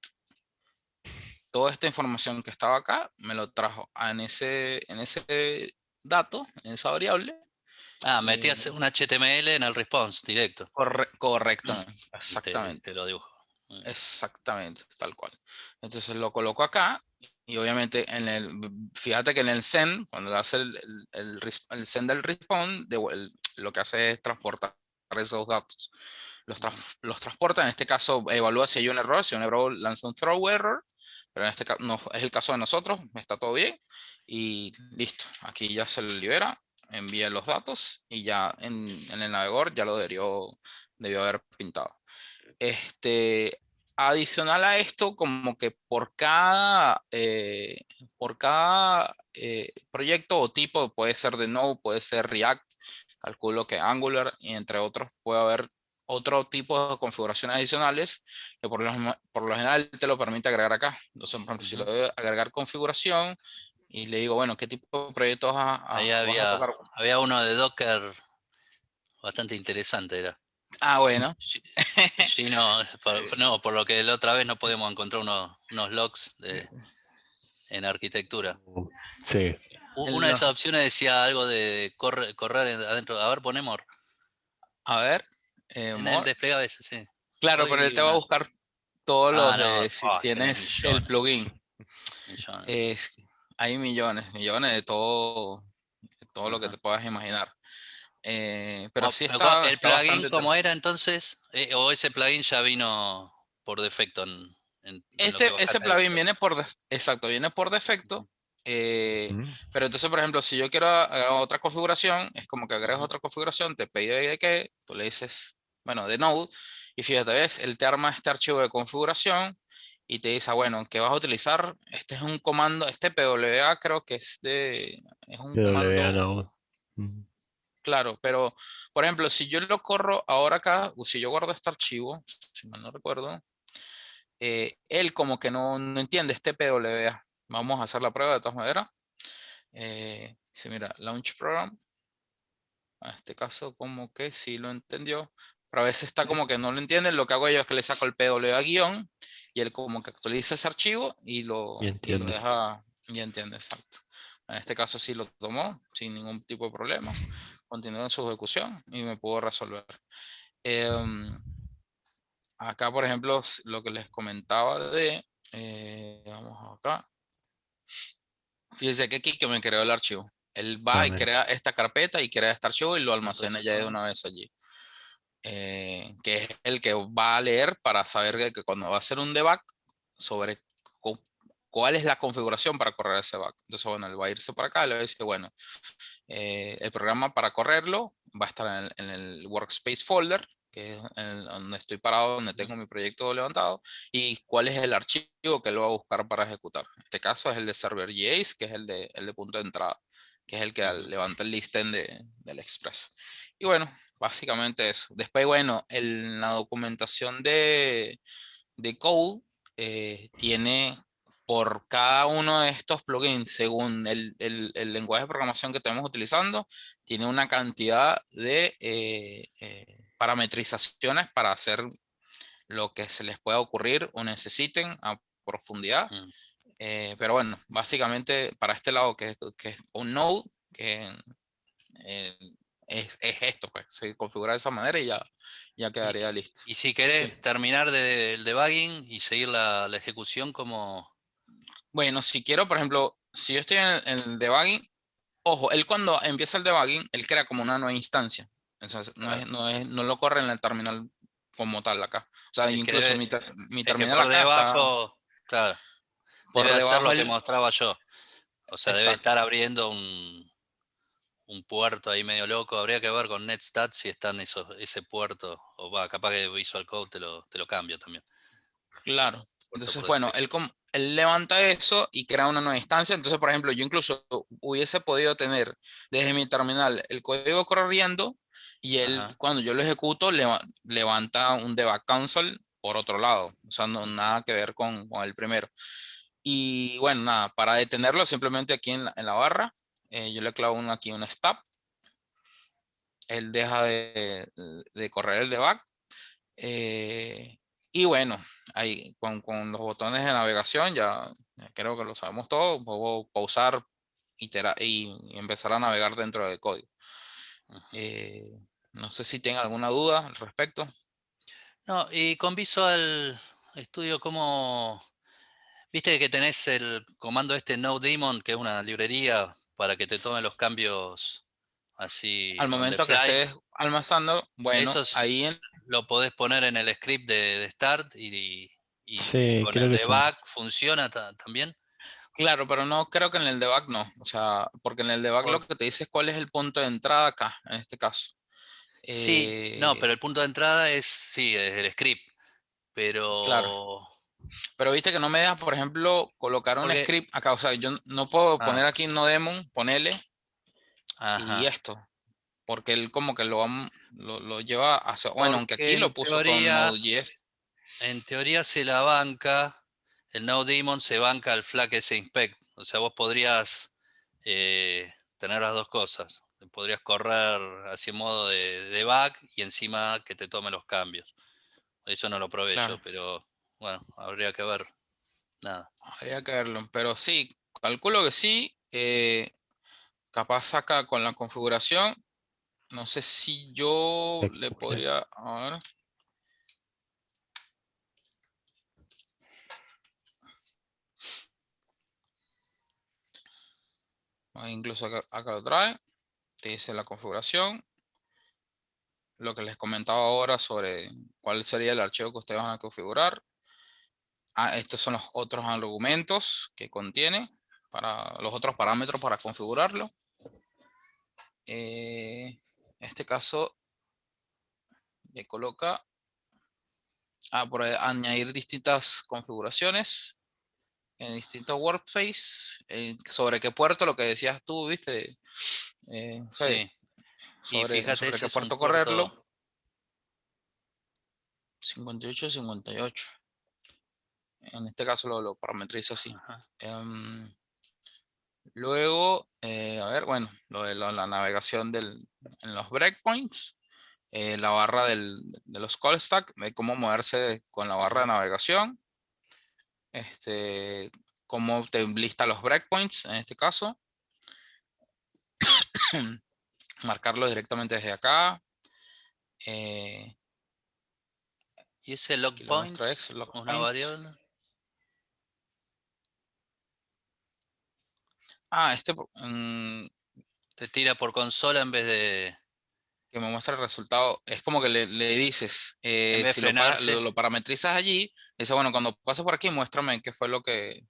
S4: toda esta información que estaba acá, me lo trajo en ese dato, en esa variable.
S1: Ah,
S4: eh,
S1: metías un HTML en el response directo
S4: correctamente,
S1: y
S4: exactamente.
S1: te lo dibujo.
S4: Exactamente, tal cual. Entonces lo coloco acá y obviamente fíjate que en el send, cuando le hace el send del respawn, lo que hace es transportar esos datos. Los transporta, en este caso evalúa si hay un error, si un error lanza un throw error, pero en este caso no es el caso de nosotros, está todo bien y listo. Aquí ya se le libera, envía los datos y ya en el navegador ya lo debió haber pintado. Adicional a esto, como que por cada proyecto o tipo, puede ser de Node, puede ser React, calculo que Angular, y entre otros puede haber otro tipo de configuraciones adicionales que por lo general te lo permite agregar acá. Entonces, por ejemplo, si le doy a agregar configuración y le digo, bueno, ¿qué tipo de proyectos
S1: Ahí
S4: vas a tocar?
S1: había uno de Docker bastante interesante, era.
S4: Ah, bueno.
S1: Gino, no, por lo que la otra vez no podemos encontrar unos logs en arquitectura.
S5: Sí.
S1: Una de esas opciones decía algo de correr adentro. A ver, ponemos
S4: A ver,
S1: en el
S4: more.
S1: desplegable ese, sí.
S4: Claro,
S1: Hoy
S4: pero él
S1: vi
S4: te va a
S1: una.
S4: buscar todos los
S1: No,
S4: de si
S1: tenés
S4: tienes el
S1: millones,
S4: plugin.
S1: millones.
S4: Hay millones de todo lo que
S1: Ajá.
S4: te puedas imaginar. Pero sí
S1: ¿El
S4: está
S1: plugin
S4: bastante
S1: cómo
S4: interesante.
S1: era entonces? ¿O ese plugin ya vino por defecto en lo que
S4: Ese
S1: bajaste de
S4: plugin
S1: GitHub?
S4: viene exacto, viene por defecto.
S5: Mm.
S4: Pero entonces, por ejemplo, si yo quiero agregar otra configuración, es como que agregas
S1: Ujú.
S4: otra configuración, te pide de qué, tú le dices, bueno, de Node, y fíjate, ves, él te arma este archivo de configuración y te dice, bueno, ¿qué vas a utilizar? Este es un comando, este PWA creo que es un
S5: PWA
S4: comando,
S5: Node. Mm.
S4: claro, pero, por ejemplo, si yo lo corro ahora acá, o si yo guardo este archivo, si mal no recuerdo, él como que no entiende este PWA. Vamos a hacer la prueba de todas maneras. Sí, mira, Launch Program. En este caso como que sí lo entendió, pero a veces está como que no lo entiende. Lo que hago yo es que le saco el PWA guión y él como que actualiza ese archivo y lo
S5: Y entiende.
S4: deja, y entiende, exacto. En este caso sí lo tomó sin ningún tipo de problema. Continuó en su ejecución y me pudo resolver. Em, Acá, por ejemplo, lo que les comentaba vamos acá. Fíjense que aquí que me creó el archivo. Él va y
S5: Mira.
S4: crea esta carpeta y crea este archivo y lo almacena ya de
S1: Resuelto.
S4: una vez allí. Que es el que va a leer para saber que cuando va a hacer un debug sobre cuál es la configuración para correr ese bug. Entonces, bueno, él va a irse para acá y le va a decir, bueno, el programa para correrlo va a estar en el workspace folder, que es donde estoy parado, donde tengo mi proyecto levantado, y cuál es el archivo que él va a buscar para ejecutar. En este caso es el de server.js, que es el de punto de entrada, que es el que
S1: Ujú.
S4: levanta el listen del Express. Y bueno, básicamente eso. Después, bueno, la documentación de code tiene por cada uno de estos plugins, según el lenguaje de programación que estemos utilizando, tiene una cantidad de parametrizaciones para hacer lo que se les pueda ocurrir o necesiten a profundidad.
S1: Mm.
S4: Pero bueno, básicamente para este lado que es un node, que eh, es esto, pues se configura de esa manera y ya quedaría listo.
S1: Y si
S4: Sí.
S1: querés terminar del debugging y seguir la ejecución como...
S4: Bueno, si quiero, por ejemplo, si yo estoy en el debugging, ojo, él cuando empieza el debugging, él crea como una nueva instancia. Entonces,
S1: Claro.
S4: no lo corre en el terminal como tal acá. O sea,
S1: Es que,
S4: incluso mi
S1: es que
S4: terminal
S1: por
S4: acá está
S1: debajo, claro, debe
S4: por
S1: hacer
S4: debajo
S1: lo que
S4: del...
S1: mostraba yo. O sea, debe
S4: Exacto.
S1: estar abriendo un puerto ahí medio loco. Habría que ver con Netstat si está en ese puerto. O va, capaz que Visual Code te lo cambia también.
S4: Claro.
S1: Puerto
S4: Entonces,
S1: por
S4: bueno,
S1: defecto.
S4: él levanta eso y crea una nueva instancia. Entonces, por ejemplo, yo incluso hubiese podido tener desde mi terminal el código corriendo y él,
S1: Ajá.
S4: cuando yo lo ejecuto, levanta un debug console por otro lado. O sea, no, nada que ver con el primero. Y bueno, nada, para detenerlo, simplemente aquí en la barra, yo le clavo aquí un stop. Él deja de correr el debug. Y bueno, ahí con los botones de navegación ya creo que lo sabemos todo. Puedo pausar y empezar a navegar dentro del código.
S1: Ujú.
S4: Eh, no sé si tienen alguna duda al respecto.
S1: No, y con Visual Studio, ¿cómo? Viste que tenés el comando este NoDaemon, que es una librería para que te tome los cambios así
S4: Al
S1: on the
S4: momento que
S1: fly.
S4: estés almacenando, bueno,
S1: Eso
S4: ahí
S1: lo podés poner en el script de Start y
S5: Sí,
S1: con
S5: creo
S1: el
S5: que sí.
S1: debug funciona también.
S4: claro, pero no creo que en el debug no. O sea, porque en el debug lo que te dice es cuál es el punto de entrada acá, en este caso.
S1: Sí, no, pero
S4: Eh,
S1: el punto de entrada sí, es el script,
S4: claro.
S1: pero
S4: Pero viste que no me dejas, por ejemplo, colocar un
S1: porque,
S4: script acá. O sea, yo no puedo poner aquí no demon, ponerle y
S1: ajá,
S4: esto. Porque él como que lo lleva hacia. Bueno, aunque
S1: porque
S4: aquí lo puso con Node.js.
S1: en teoría se la banca, el NoDemon se banca al flag inspect, o sea, vos podrías tener las dos cosas, podrías correr así en modo de debug y encima que te tome los cambios. Eso no lo probé yo,
S4: Claro,
S1: pero bueno, habría que ver. Nada.
S4: habría que verlo. Pero sí, calculo que sí. Capaz acá con la configuración. No sé si yo le podría. A ver. Incluso acá lo trae. Te dice la configuración. Lo que les comentaba ahora sobre cuál sería el archivo que ustedes van a configurar. Estos son los otros argumentos que contiene para los otros parámetros para configurarlo. En este caso le coloca por añadir distintas configuraciones en distintos workspace. Sobre qué puerto, lo que decías tú, viste, Fede,
S1: Sí, y fíjate,
S4: sobre
S1: ese
S4: qué
S1: es un
S4: puerto correrlo.
S1: puerto.
S4: 58, 58. En este caso lo parametrizo así.
S1: Ajá.
S4: Luego, a ver, bueno, lo de la navegación en los breakpoints, la barra de los call stack, cómo moverse con la barra de navegación, cómo te lista los breakpoints en este caso, marcarlo directamente desde acá.
S1: ¿Y ese log
S4: Aquí lo muestro
S1: points?
S4: Excel, log
S1: ¿Una
S4: points.
S1: variable? Te tira por consola en vez de
S4: Que me muestra el resultado, es como que le dices,
S1: en vez de
S4: si
S1: frenarse.
S4: lo parametrizas allí, dice, bueno, cuando pases por aquí, muéstrame qué fue lo que, en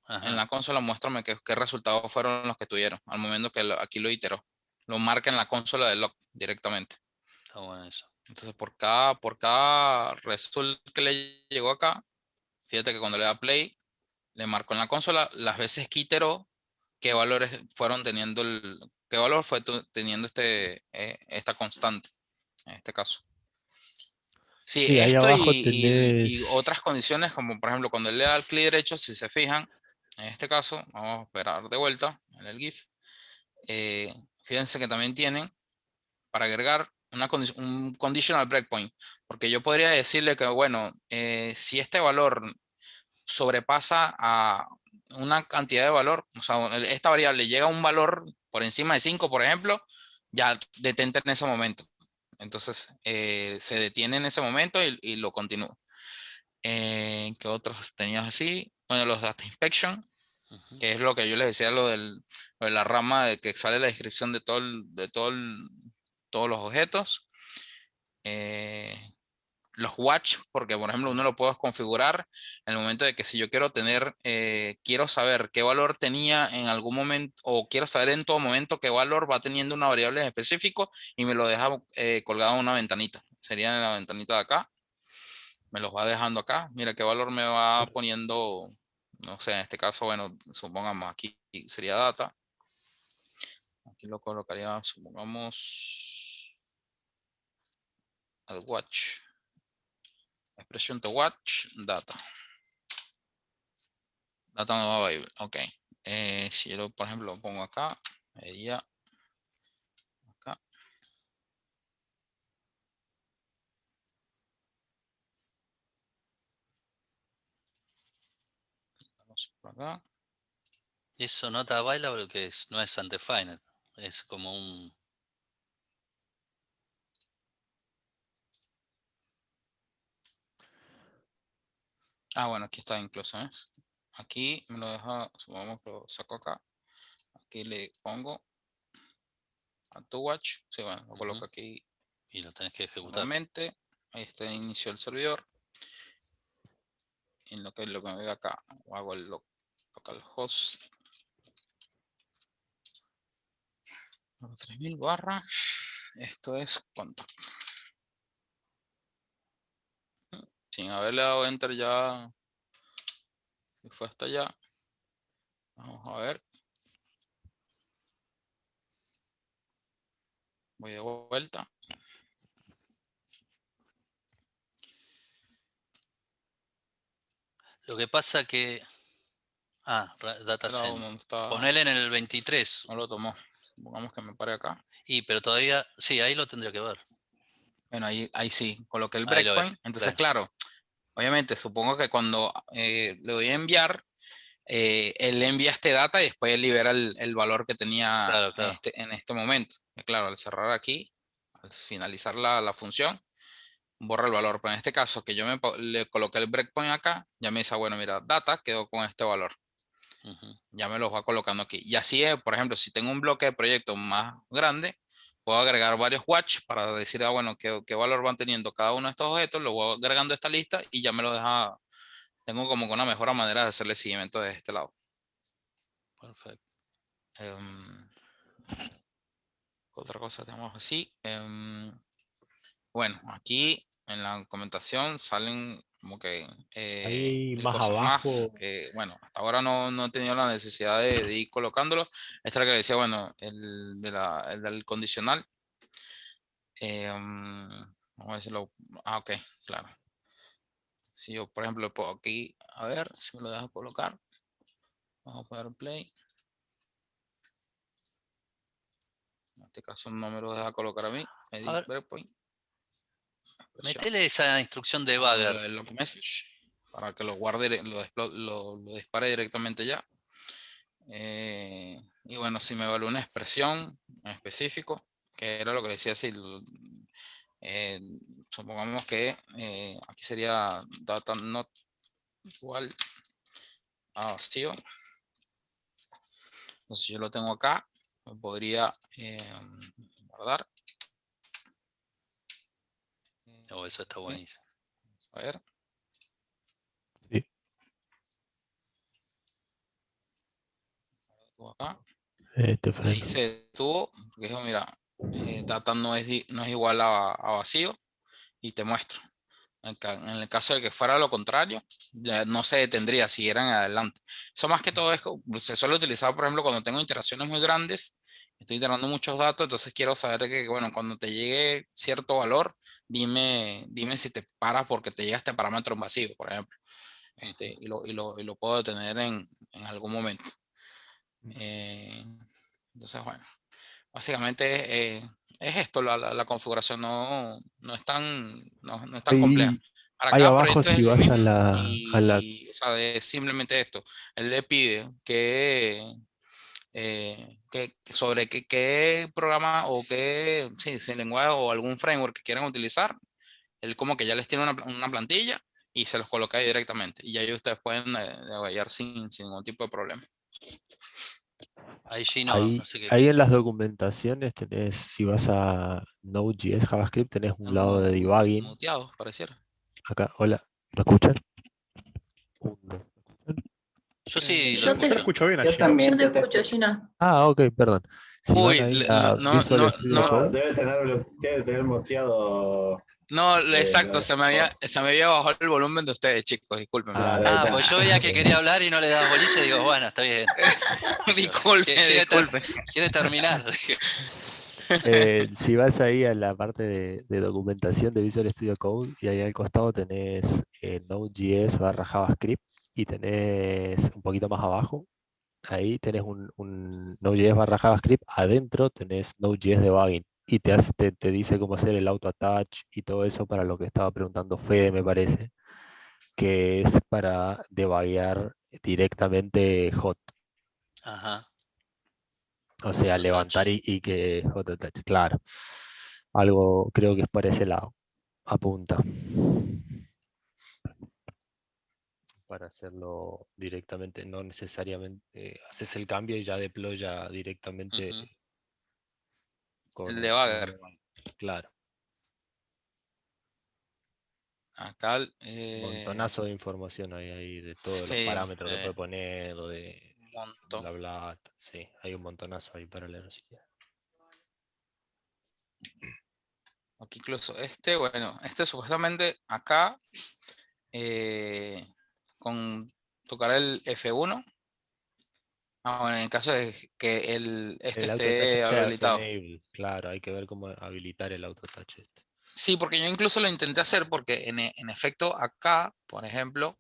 S1: Ajá,
S4: la consola, muéstrame qué resultados fueron los que tuvieron, al momento que aquí lo iteró. Lo marca en la consola de log directamente.
S1: está bueno eso.
S4: Entonces, por cada result que le llegó acá, fíjate que cuando le da play, le marcó en la consola las veces que iteró, qué valores fueron teniendo qué valor fue teniendo esta constante, en este caso. Sí,
S5: Sí, ahí
S4: esto
S5: abajo
S4: y otras
S5: tenés.
S4: condiciones, como por ejemplo cuando él le da el clic derecho, si se fijan, en este caso, vamos a esperar de vuelta en el GIF. Fíjense que también tienen para agregar un conditional breakpoint, porque yo podría decirle que, bueno, si este valor sobrepasa a una cantidad de valor, o sea, esta variable llega a un valor por encima de 5, por ejemplo, ya detente en ese momento. Entonces, se detiene en ese momento y lo continúa. ¿Qué otros tenías así? Bueno, los data inspection,
S1: Ujú.
S4: que es lo que yo les decía, lo de la rama de que sale la descripción de todos los objetos. Eh, los watch, porque por ejemplo uno lo puedo configurar en el momento de que si yo quiero quiero saber qué valor tenía en algún momento, o quiero saber en todo momento qué valor va teniendo una variable en específico y me lo deja colgado en una ventanita. Sería en la ventanita de acá. Me los va dejando acá. Mira qué valor me va poniendo, no sé, en este caso, bueno, supongamos aquí sería data. Aquí lo colocaría, supongamos, al watch. Expression to watch, data. Data no available. Ok. Si yo, por ejemplo, lo pongo acá, sería acá. Vamos por acá.
S1: Eso nota available que no es undefined, es como un.
S4: Bueno, aquí está incluso. Aquí me lo deja, supongamos que lo saco acá. Aquí le pongo to watch. Sí, bueno, lo coloco
S1: Ujú.
S4: aquí
S1: Y lo tenés que ejecutar.
S4: nuevamente. Ahí está, inició el servidor. En lo que me voy acá, hago el localhost 3000 barra. Esto es cuánto. Sin haberle dado enter ya. Se fue hasta allá. Vamos a ver. Voy de vuelta.
S1: Lo que pasa que... data
S4: Pero
S1: center.
S4: no está,
S1: Ponele en el 23.
S4: no lo tomó. Pongamos que me pare acá.
S1: Pero todavía... Sí, ahí lo tendría que ver.
S4: Bueno, ahí sí. Coloqué el
S1: Ahí lo ves,
S4: breakpoint. Entonces, claro, obviamente, supongo que cuando le doy a enviar, él envía este data y después él libera el valor que tenía
S1: Claro, claro.
S4: en este momento. Y claro, al cerrar aquí, al finalizar la función, borra el valor. Pero en este caso, que yo le coloqué el breakpoint acá, ya me dice, bueno, mira, data quedó con este valor.
S1: Ujú.
S4: Ya me los va colocando aquí. Y así es, por ejemplo, si tengo un bloque de proyecto más grande, puedo agregar varios watch para decir, bueno, qué valor van teniendo cada uno de estos objetos, lo voy agregando a esta lista y ya me lo deja, tengo como que una mejor manera de hacerle seguimiento de este lado.
S1: Perfecto.
S4: Otra cosa tenemos así. Bueno, aquí en la documentación salen como que
S5: Ahí
S4: mil
S5: más
S4: cosas más.
S5: abajo,
S4: Bueno, hasta ahora no he tenido la necesidad de ir colocándolo. Esta es la que le decía, bueno, el del condicional. Vamos a ver si lo... Ah, ok, claro. Si yo, por ejemplo, pongo aquí, a ver si me lo dejo colocar. Vamos a poner play. En este caso no me lo deja colocar a mí.
S1: A
S4: Edit
S1: ver,
S4: breakpoint.
S1: metele esa instrucción de
S4: Hago
S1: Bagger.
S4: el log message para que lo guarde, lo dispare directamente ya. Y bueno, si me vale una expresión en específico, que era lo que decía, si supongamos que aquí sería data not igual a vacío. Entonces yo lo tengo acá, me podría guardar.
S1: Eso está buenísimo.
S4: A ver.
S5: sí,
S4: Acá.
S5: te
S4: Ahí
S5: freno.
S4: se detuvo, porque dijo, mira, data no es igual a vacío y te muestro. En el caso de que fuera lo contrario, ya no se detendría, siguieran adelante. Eso más que todo se suele utilizar, por ejemplo, cuando tengo interacciones muy grandes, estoy integrando muchos datos, entonces quiero saber que, bueno, cuando te llegue cierto valor, dime si te paras porque te llega este parámetro en vacío, por ejemplo. Y lo puedo detener en algún momento. Entonces, bueno, básicamente es esto, la configuración no es no es tan compleja.
S5: Ahí,
S4: Para
S5: ahí
S4: cada
S5: abajo,
S4: proyecto es
S5: si
S4: el
S5: vas
S4: mismo
S5: a la,
S4: y o sea, es simplemente esto. Él le pide que sobre qué programa o qué sí, lenguaje o algún framework que quieran utilizar. Él como que ya les tiene una plantilla y se los coloca ahí directamente. Y ahí ustedes pueden navegar sin ningún tipo de problema.
S1: Ahí sí no
S5: ahí,
S1: sé qué.
S5: ahí en las documentaciones tenés, si vas a Node.js, JavaScript, tenés un lado de
S4: Tengo
S5: debugging.
S4: muteados, pareciera.
S5: Acá, hola, ¿me escuchan? Un, dos.
S1: Yo sí lo
S6: Yo te,
S7: Yo lo
S1: escucho.
S7: escucho bien
S6: yo
S7: allí.
S6: también te escucho, Gina.
S5: Ah, ok, perdón. Si van
S4: Uy,
S5: ahí a Visual Studio
S2: No,
S5: Code,
S2: debe tener moteado.
S4: no, exacto,
S2: Los
S4: se me había bajado el volumen de ustedes, chicos, discúlpenme.
S5: ah,
S2: Claro, ahí está.
S1: Pues yo veía que quería hablar y no le dabas bolilla y digo, bueno, está bien.
S4: Disculpe.
S1: Quiere terminar.
S5: Si vas ahí a la parte de documentación de Visual Studio Code y ahí al costado tenés Node.js barra JavaScript y tenés un poquito más abajo, ahí tenés un Node.js barra JavaScript, adentro tenés Node.js debugging y te dice cómo hacer el auto attach y todo eso para lo que estaba preguntando Fede, me parece, que es para debuguear directamente hot.
S1: Ajá.
S5: O sea,
S1: Autotouch.
S5: levantar y que JTouch, claro. Algo creo que es por ese lado. Apunta. Para hacerlo directamente, no necesariamente haces el cambio y ya deploya directamente
S1: Ujú.
S5: con
S4: El
S5: un
S4: debugger.
S5: debug. Claro,
S4: Acá,
S5: montonazo de información hay ahí de todos los
S4: sí,
S5: parámetros que
S1: sí.
S5: puede poner, de
S4: un montón.
S5: bla bla. Sí, hay un montonazo ahí para leer si quieres.
S4: Aquí incluso bueno, supuestamente acá, con tocar el F1. Bueno, en el caso de que
S5: El autotouch
S4: esté
S5: está
S4: habilitado.
S5: enable, claro, hay que ver cómo habilitar el autotouch este.
S4: Sí, porque yo incluso lo intenté hacer porque en efecto acá, por ejemplo,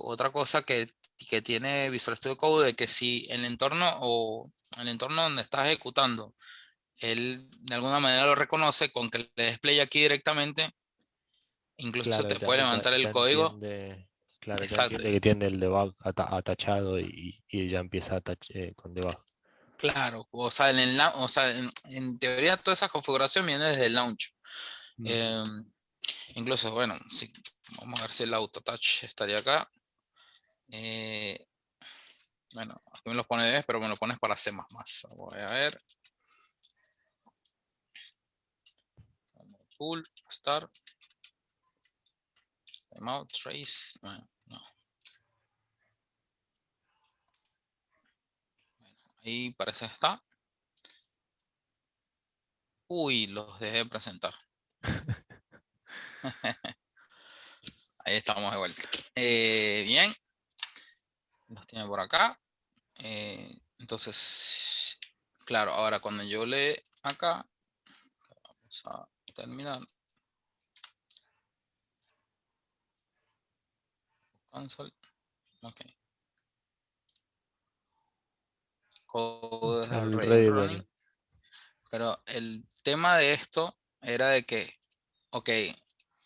S4: otra cosa que tiene Visual Studio Code es que si el entorno o el entorno donde estás ejecutando, él de alguna manera lo reconoce con que le des play aquí directamente, incluso
S5: Claro,
S4: te puede levantar el
S5: ya
S4: código.
S5: entiende, claro, ya
S4: Exacto.
S5: entiende que tiene el debug atachado y ya empieza con debug.
S4: Claro, o sea, o sea, en teoría toda esa configuración viene desde el launch. Em, Incluso, bueno, sí, vamos a ver si el auto touch estaría acá. Bueno, aquí me lo pones, pero me lo pones para C++. Voy a ver. Tool, start, timeout, trace. Bueno, no. Ahí parece que está. Uy, los dejé de presentar. Ahí estamos de vuelta. Bien. Los tiene por acá. Entonces, claro, ahora cuando yo le acá, vamos a terminar. Console. Ok. Code es
S5: El
S4: already
S5: ready
S4: running.
S5: running.
S4: Pero el tema de esto era de que, ok,
S5: A ver,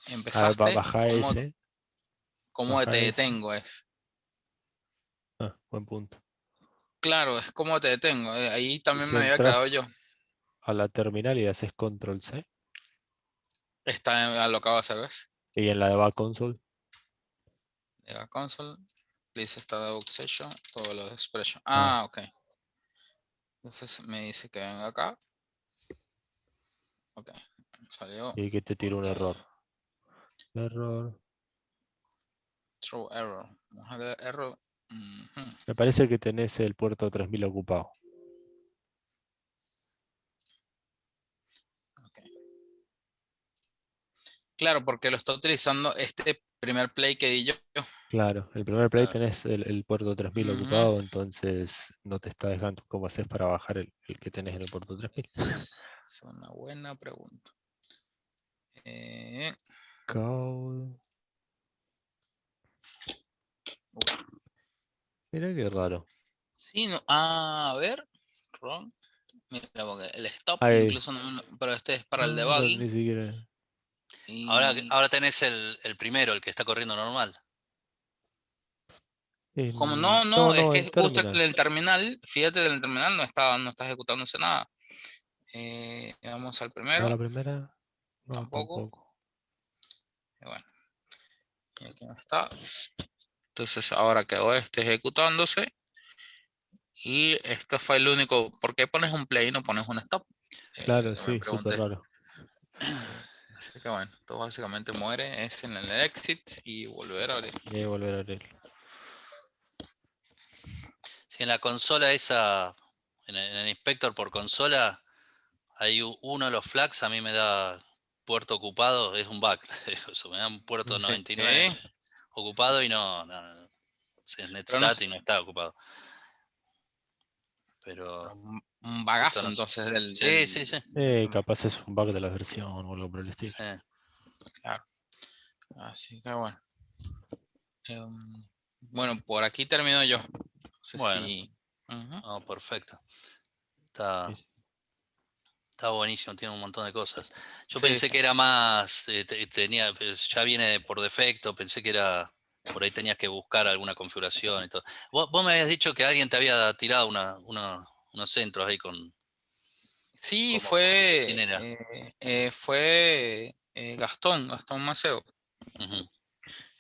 S4: empezaste,
S5: baja ese.
S4: ¿cómo
S5: Baja
S4: te
S5: ese.
S4: detengo?
S5: Buen punto.
S4: Claro, es como te detengo. Ahí
S5: Y
S4: también
S5: si
S4: me había quedado yo.
S5: entras a la terminal y haces control C,
S4: Está alocado a service.
S5: y en la debug console,
S4: Llega console, please start debug session, todos los expression.
S5: ah,
S4: Ok. Entonces me dice que venga acá. Ok. Salió.
S5: y que te tira un
S4: Ok.
S5: error. Error.
S4: Throw error. Vamos a ver error. Ujú.
S5: Me parece que tenés el puerto 3000 ocupado.
S4: Claro, porque lo está utilizando este primer play que di yo.
S5: Claro, el primer play
S4: Ah,
S5: tenés el puerto 3000
S4: ujú.
S5: ocupado, entonces no te está dejando cómo haces para bajar el que tenés en el puerto 3000.
S4: Es una buena pregunta.
S5: Code. Mira qué raro.
S4: Sí, no. A ver. Wrong. Mira, porque el stop
S5: Ahí.
S4: incluso no, pero este es para el
S5: No, no,
S4: debugging.
S5: ni siquiera.
S1: Ahora tenés el primero, el que está corriendo normal.
S4: Como
S5: No,
S4: no, es
S5: no,
S4: que
S5: en
S4: justo en
S5: terminal.
S4: el terminal, fíjate, en el terminal no está ejecutándose nada. Vamos al
S5: A
S4: primero,
S5: la primera. No,
S4: tampoco.
S5: tampoco.
S4: Bueno, y aquí no está. Entonces ahora quedó este ejecutándose. Y este fue el único. ¿Por qué pones un play y no pones un stop?
S5: Claro,
S4: Me
S5: sí, súper
S4: pregunté.
S5: raro.
S4: Así que bueno, esto básicamente muere, es en el exit y volver a abrir.
S5: Y ahí volver a abrir.
S1: Si en la consola esa, en el inspector por consola, hay uno de los flags, a mí me da puerto ocupado, es un bug. Eso, me da un puerto
S4: Sí,
S1: 99 ocupado y no, es
S4: pero no
S1: netstat
S4: sé,
S1: y no está ocupado. Pero
S4: un
S1: esto
S4: bagazo
S1: no sé.
S4: entonces
S1: Sí, sí, sí.
S5: Capaz es un bug de la versión o algo por el estilo.
S1: Sí.
S4: claro. Así que bueno. Bueno, por aquí termino yo. No sé
S1: Bueno,
S4: si. Ujú.
S1: no, perfecto. Está,
S5: Sí, sí.
S1: está buenísimo, tiene un montón de cosas. Yo
S4: Sí,
S1: pensé
S4: sí.
S1: que era más, tenía, pues, ya viene por defecto, pensé que era, por ahí tenías que buscar alguna configuración y todo. Vos me habías dicho que alguien te había tirado unos centros ahí con,
S4: Sí,
S1: ¿quién
S4: fue,
S1: era?
S4: Gastón Maceo.
S1: Ujú.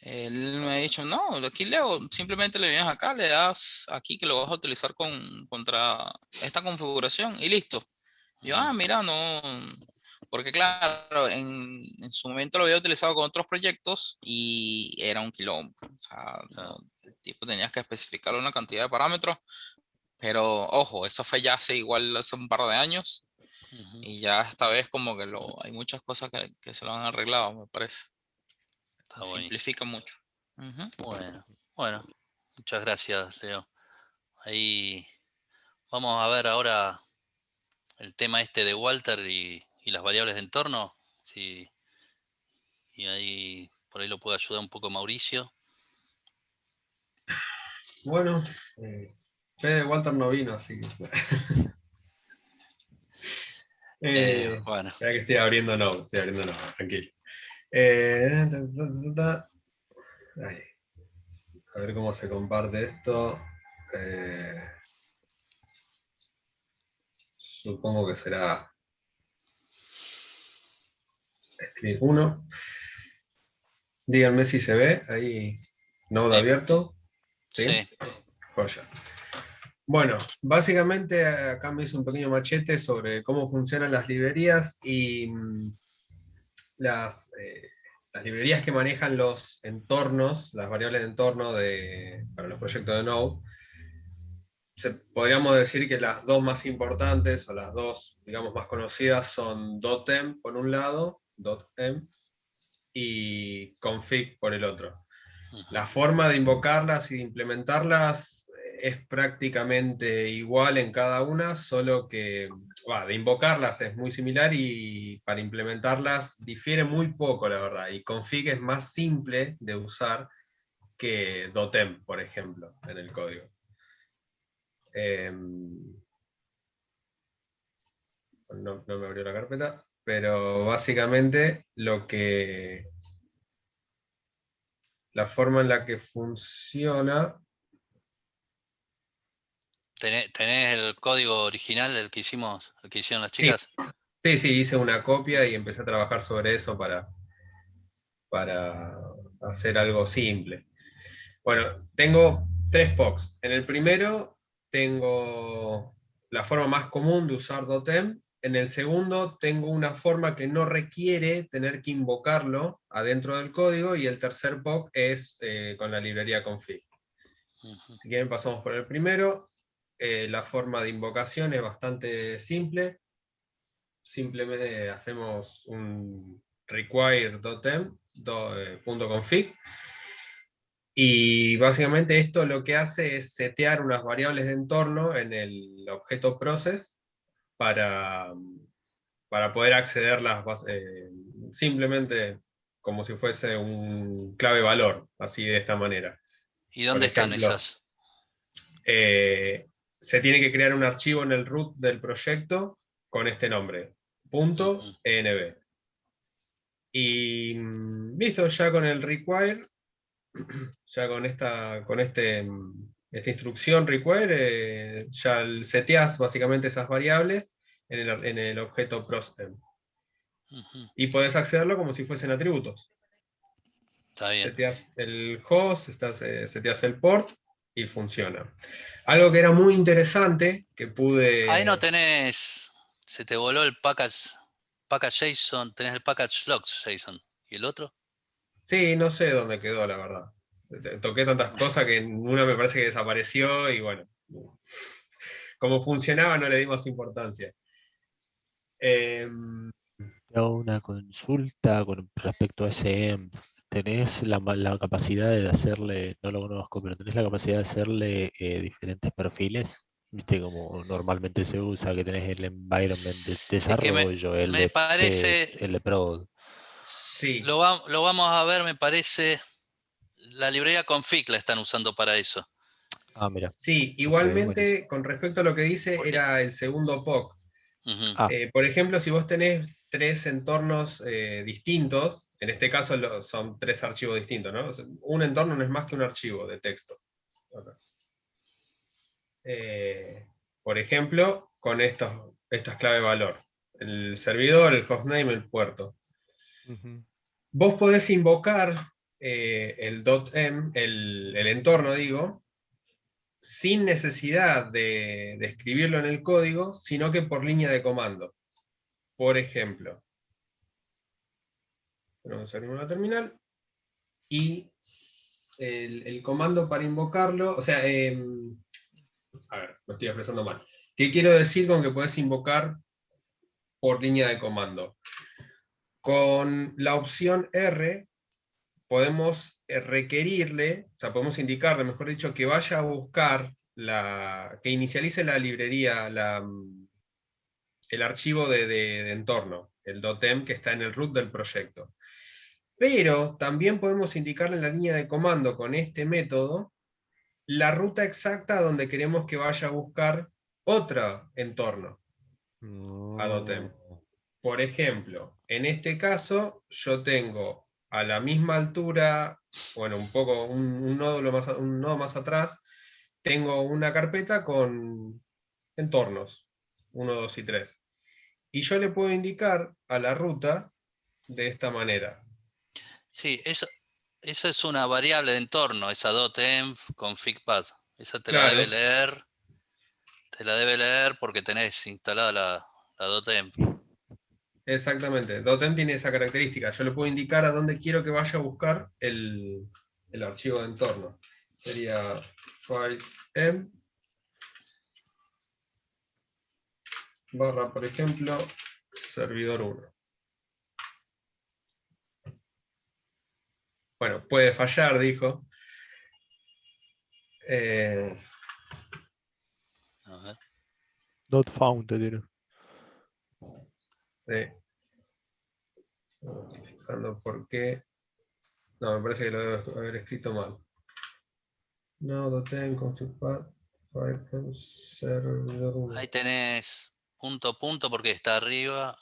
S4: Él me ha dicho, no, aquí Leo, simplemente le vienes acá, le das aquí que lo vas a utilizar contra esta configuración y listo. Yo, mira, no, porque claro, en su momento lo había utilizado con otros proyectos y era un quilombo. O sea,
S1: Claro.
S4: el tipo tenías que especificar una cantidad de parámetros, pero ojo, eso fue ya hace un par de años
S1: Ujú.
S4: y ya esta vez como que hay muchas cosas que se lo han arreglado, me parece.
S1: Está buenísimo.
S4: Simplifica mucho. Ujú.
S1: Bueno, muchas gracias, Leo. Ahí vamos a ver ahora el tema este de Walter y las variables de entorno. Sí, y ahí por ahí lo puede ayudar un poco Mauricio.
S3: Bueno, Fede Walter no vino, así que.
S1: Bueno,
S3: Espera que estoy abriendo Node, tranquilo. Ahí. A ver cómo se comparte esto. Supongo que será Screen 1. Díganme si se ve. Ahí, Node abierto. ¿Sí?
S1: sí.
S3: Joya. Bueno, básicamente acá me hice un pequeño machete sobre cómo funcionan las librerías y las librerías que manejan los entornos, las variables de entorno para los proyectos de Node. Podríamos decir que las dos más importantes o las dos, digamos, más conocidas son .env por un lado, .env, y config por el otro. La forma de invocarlas y de implementarlas es prácticamente igual en cada una, solo que de invocarlas es muy similar y para implementarlas difiere muy poco, la verdad. Y config es más simple de usar que .env, por ejemplo, en el código. No me abrió la carpeta, pero básicamente la forma en la que funciona.
S1: ¿Tenés el código original el que hicieron las chicas?
S3: Sí, hice una copia y empecé a trabajar sobre eso para hacer algo simple. Bueno, tengo 3 POCs. En el primero tengo la forma más común de usar .env. En el segundo tengo una forma que no requiere tener que invocarlo adentro del código, y el tercer POC es con la librería config. Si quieren pasamos por el primero. La forma de invocación es bastante simple. Simplemente hacemos un require.env.config. Y básicamente esto lo que hace es setear unas variables de entorno en el objeto process para poder accederlas simplemente como si fuese un clave valor, así de esta manera.
S1: ¿Y dónde están esas?
S3: Se tiene que crear un archivo en el root del proyecto con este nombre, .env. Y listo, ya con el require, ya con esta instrucción require, ya seteas básicamente esas variables en el objeto process. Y podés accederlo como si fuesen atributos.
S1: Está bien.
S3: Seteas el host, seteas el port y funciona. Algo que era muy interesante, que pude...
S1: Ahí no tenés, se te voló el package JSON, tenés el package logs JSON. ¿Y el otro?
S3: Sí, no sé dónde quedó, la verdad. Toqué tantas cosas que una me parece que desapareció y bueno, como funcionaba no le dimos importancia.
S5: Hago una consulta con respecto a ese EMP. ¿Tenés la capacidad de hacerle, no lo conozco, pero tenés la capacidad de hacerle diferentes perfiles? ¿Viste como normalmente se usa, que tenés el environment de
S1: Es que
S5: desarrollo, el
S1: me
S5: de
S1: parece,
S5: test, el de prod?
S3: Sí.
S1: lo vamos a ver, me parece, la librería config la están usando para eso.
S5: Ah, mira.
S3: Sí,
S5: Ok,
S3: igualmente,
S5: buenísimo.
S3: con respecto a lo que dice,
S1: Porque-
S3: era el segundo POC.
S1: Ujú,
S3: Por ejemplo, si vos tenés 3 entornos distintos, en este caso son 3 archivos distintos, ¿no? O sea, un entorno no es más que un archivo de texto. Por ejemplo, con estas clave valor. El servidor, el hostname, el puerto.
S5: Ujú.
S3: Vos podés invocar el .env, el entorno, digo, sin necesidad de escribirlo en el código, sino que por línea de comando. Por ejemplo, vamos a abrir una terminal, y el comando para invocarlo, o sea, a ver, me estoy expresando mal. ¿Qué quiero decir con que puedes invocar por línea de comando? Con la opción R podemos requerirle, o sea, podemos indicarle, mejor dicho, que vaya a buscar, que inicialice la librería, el archivo de entorno, el .env que está en el root del proyecto. Pero también podemos indicarle en la línea de comando con este método la ruta exacta donde queremos que vaya a buscar otro entorno a .env. Por ejemplo, en este caso yo tengo a la misma altura, bueno, un nodo más atrás, tengo una carpeta con entornos, 1, 2 y 3. Y yo le puedo indicar a la ruta de esta manera.
S1: Sí, eso es una variable de entorno, esa .env config.path. Esa te la
S3: Claro.
S1: debe leer. Te la debe leer porque tenés instalada la .env.
S3: Exactamente. .env tiene esa característica. Yo le puedo indicar a dónde quiero que vaya a buscar el archivo de entorno. Sería files.env barra, por ejemplo, servidor 1. Bueno, puede fallar, dijo.
S1: A ver.
S5: Not found, te diré.
S3: No estoy fijando por qué. No, me parece que lo debo haber escrito mal. No, .env config.path servidor 1.
S1: Ahí tenés punto porque está arriba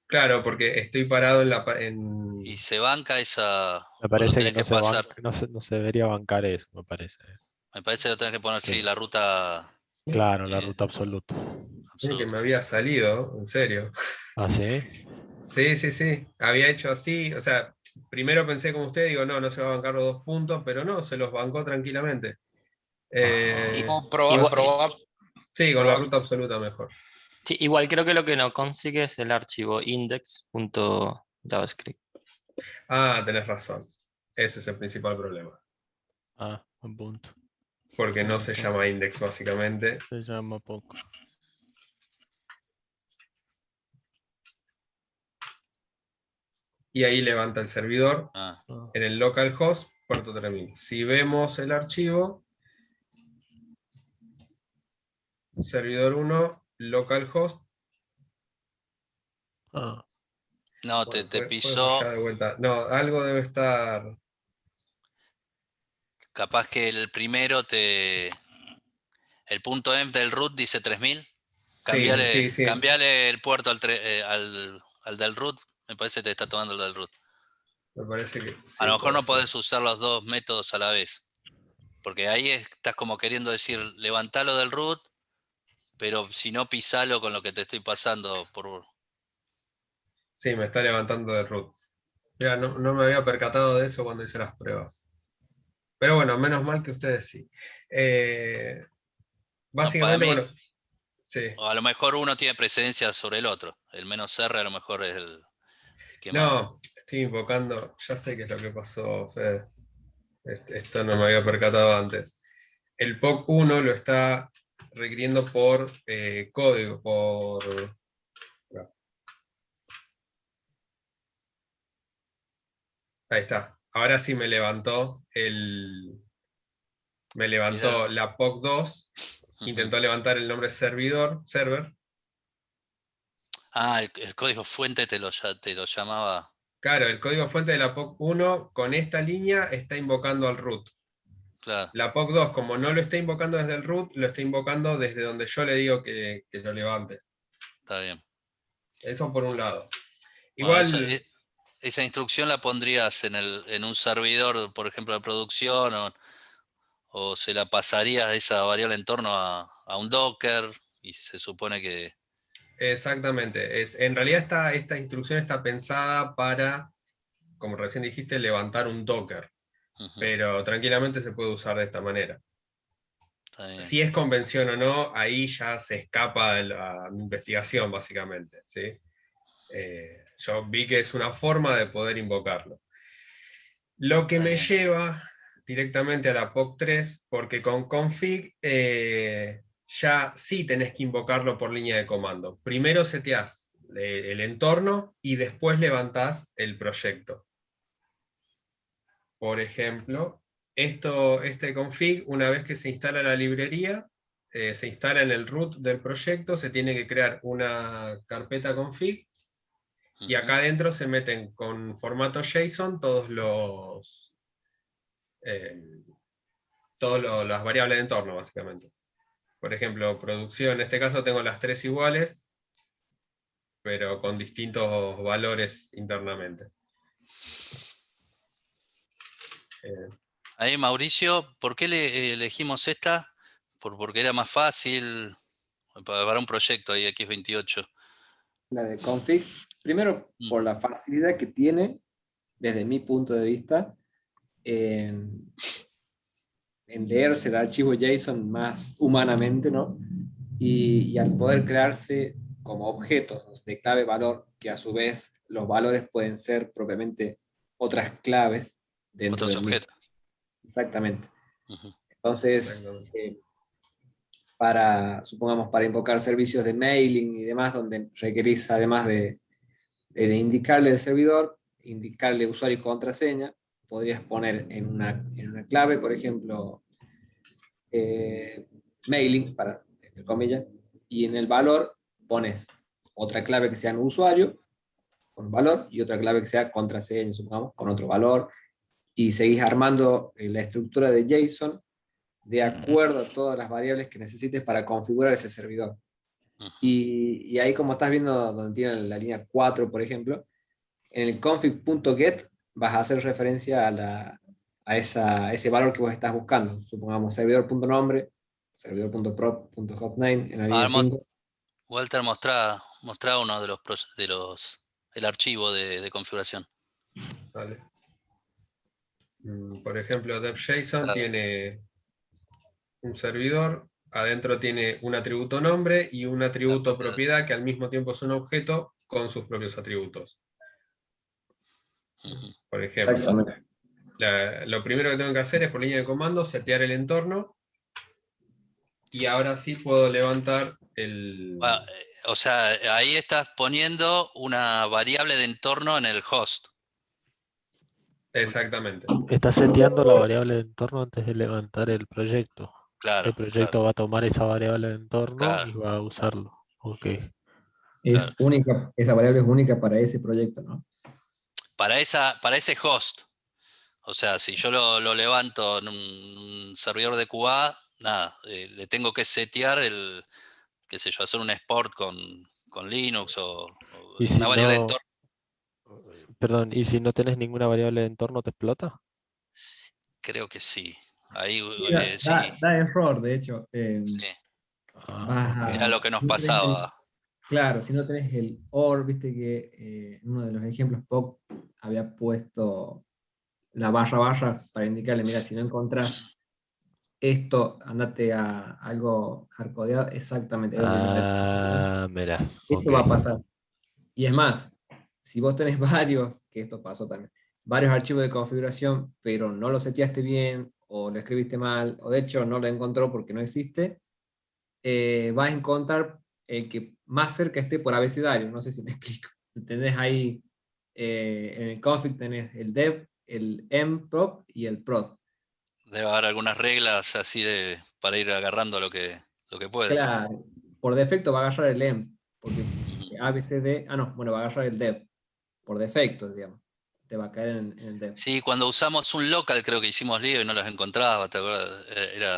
S3: Claro, porque estoy parado
S1: y se banca esa.
S5: Me
S1: O lo
S5: parece que
S1: tenés que pasar.
S5: no se debería bancar eso, me parece.
S1: Me parece que lo tenés que poner
S5: Sí.
S1: la ruta
S5: Claro, la ruta absoluta.
S3: Que me
S1: absoluta.
S3: había salido, en serio.
S5: ¿Ah, sí?
S3: Sí, sí, sí. Había hecho así, o sea, primero pensé como usted, digo, no se va a bancar los 2 puntos, pero no, se los bancó tranquilamente.
S4: Proba.
S3: Sí, con la ruta absoluta mejor.
S6: Sí, igual creo que lo que no consigue es el archivo index.javascript.
S3: Ah, tenés razón. Ese es el principal problema.
S5: Ah, buen punto.
S3: Porque no se llama index, básicamente.
S5: Se llama poco.
S3: Y ahí levanta el servidor
S1: Ah,
S3: en el localhost puerto 3000. Si vemos el archivo, servidor 1, localhost.
S5: Ah,
S1: no,
S3: Bueno,
S1: te
S3: puede
S1: pisó.
S3: fallar de vuelta. No, algo debe estar.
S1: Capaz que el primero el punto .env del root dice 3000.
S3: Sí, sí, sí.
S1: Cambiale el puerto al del root. Me parece que te está tomando el del root.
S3: Me parece que sí.
S1: A lo mejor
S3: puede
S1: no
S3: ser.
S1: podés usar los dos métodos a la vez. Porque ahí estás como queriendo decir, levantalo del root, pero si no, pisalo con lo que te estoy pasando.
S3: Sí, me está levantando de root. Mira, no me había percatado de eso cuando hice las pruebas. Pero bueno, menos mal que ustedes sí. Básicamente,
S1: para mí,
S3: bueno, sí.
S1: o a lo mejor uno tiene precedencia sobre el otro. El menos R a lo mejor es el que manda.
S3: No, estoy invocando, ya sé qué es lo que pasó, Fede. Esto no me había percatado antes. El POC1 lo está requiriendo por código, por... Ahí está. Ahora sí me levantó la POC2, intentó levantar el nombre server.
S1: Ah, el código fuente te lo llamaba.
S3: Claro, el código fuente de la POC1 con esta línea está invocando al root.
S1: Claro,
S3: La POC2, como no lo está invocando desde el root, lo está invocando desde donde yo le digo que lo levante.
S1: está bien.
S3: Eso por un lado.
S1: Bueno,
S3: Igual,
S1: esa instrucción la pondrías en un servidor, por ejemplo, de producción, o se la pasarías esa variable entorno a un Docker, y se supone que.
S3: exactamente. En realidad esta instrucción está pensada para, como recién dijiste, levantar un Docker.
S1: Ujú.
S3: Pero tranquilamente se puede usar de esta manera.
S1: Está bien.
S3: Si es convención o no, ahí ya se escapa de la investigación, básicamente, ¿sí? Yo vi que es una forma de poder invocarlo. Lo que
S1: Está
S3: me
S1: bien.
S3: lleva directamente a la POC 3, porque con config ya sí tenés que invocarlo por línea de comando. Primero seteás el entorno y después levantás el proyecto. Por ejemplo, este config, una vez que se instala la librería, se instala en el root del proyecto, se tiene que crear una carpeta config, y acá adentro se meten con formato JSON las variables de entorno, básicamente. Por ejemplo, producción, en este caso tengo las 3 iguales, pero con distintos valores internamente.
S1: Ahí, Mauricio, ¿por qué elegimos esta? Porque era más fácil para un proyecto ahí, X28.
S7: La de config, primero por la facilidad que tiene, desde mi punto de vista, en leerse el archivo JSON más humanamente, ¿no? Y al poder crearse como objetos de clave valor, que a su vez los valores pueden ser propiamente otras claves dentro
S1: Otros
S7: del mismo.
S1: objetos.
S7: Exactamente.
S1: Ujú.
S7: Entonces, supongamos, para invocar servicios de mailing y demás, donde requerís, además de indicarle al servidor, indicarle usuario y contraseña, podrías poner en una clave, por ejemplo, mailing, entre comillas, y en el valor pones otra clave que sea un usuario, con valor, y otra clave que sea contraseña, supongamos, con otro valor, y seguís armando la estructura de JSON de acuerdo a todas las variables que necesites para configurar ese servidor. Y ahí, como estás viendo donde tiene la línea 4, por ejemplo, en el config.get vas a hacer referencia a ese valor que vos estás buscando. Supongamos servidor.nombre, servidor.prop.hotname en la línea 5.
S1: Walter, mostrá uno el archivo de configuración.
S3: Vale. Por ejemplo, dev.json tiene un servidor, adentro tiene un atributo nombre y un atributo propiedad que al mismo tiempo es un objeto con sus propios atributos. Por ejemplo, lo primero que tengo que hacer es por línea de comando setear el entorno, y ahora sí puedo levantar el...
S1: O sea, ahí estás poniendo una variable de entorno en el host.
S3: Exactamente.
S5: Estás seteando la variable de entorno antes de levantar el proyecto.
S1: Claro,
S5: El proyecto
S1: claro,
S5: va a tomar esa variable de entorno y
S1: claro,
S5: va a usarlo. Ok.
S7: Es única, esa variable es única para ese proyecto, ¿no?
S1: Para ese host. O sea, si yo lo levanto en un servidor de QA, nada, le tengo que setear qué sé yo, hacer un export con Linux o
S5: Y
S1: una
S5: si
S1: variable de
S5: no,
S1: entorno.
S5: perdón, y si no tenés ninguna variable de entorno, ¿te explota?
S1: Creo que sí. Ahí
S7: Sí,
S1: sí,
S7: da error, de hecho.
S1: sí. Era lo que nos
S7: Si no tenés
S1: pasaba.
S7: claro, si no tenés el OR, viste que en uno de los ejemplos POC había puesto la barra para indicarle, mira, si no encontrás esto, andate a algo hardcodeado, exactamente, algo que se llama
S5: Mira,
S7: esto
S5: ok.
S7: va a pasar. Y es más, si vos tenés varios, que esto pasó también, varios archivos de configuración, pero no lo seteaste bien, o lo escribiste mal, o de hecho no lo encontró porque no existe, vas a encontrar el que más cerca esté por abecedario. No sé si me explico. Tenés ahí, en el config tenés el dev, el mprop y el prod.
S1: Debe haber algunas reglas así para ir agarrando lo que puede.
S7: Claro, por defecto va a agarrar el em, porque abcd, no, bueno, va a agarrar el dev, por defecto, digamos. Te va a caer en el dev.
S1: Sí, cuando usamos un local creo que hicimos lío y no los encontraba, ¿te acuerdas?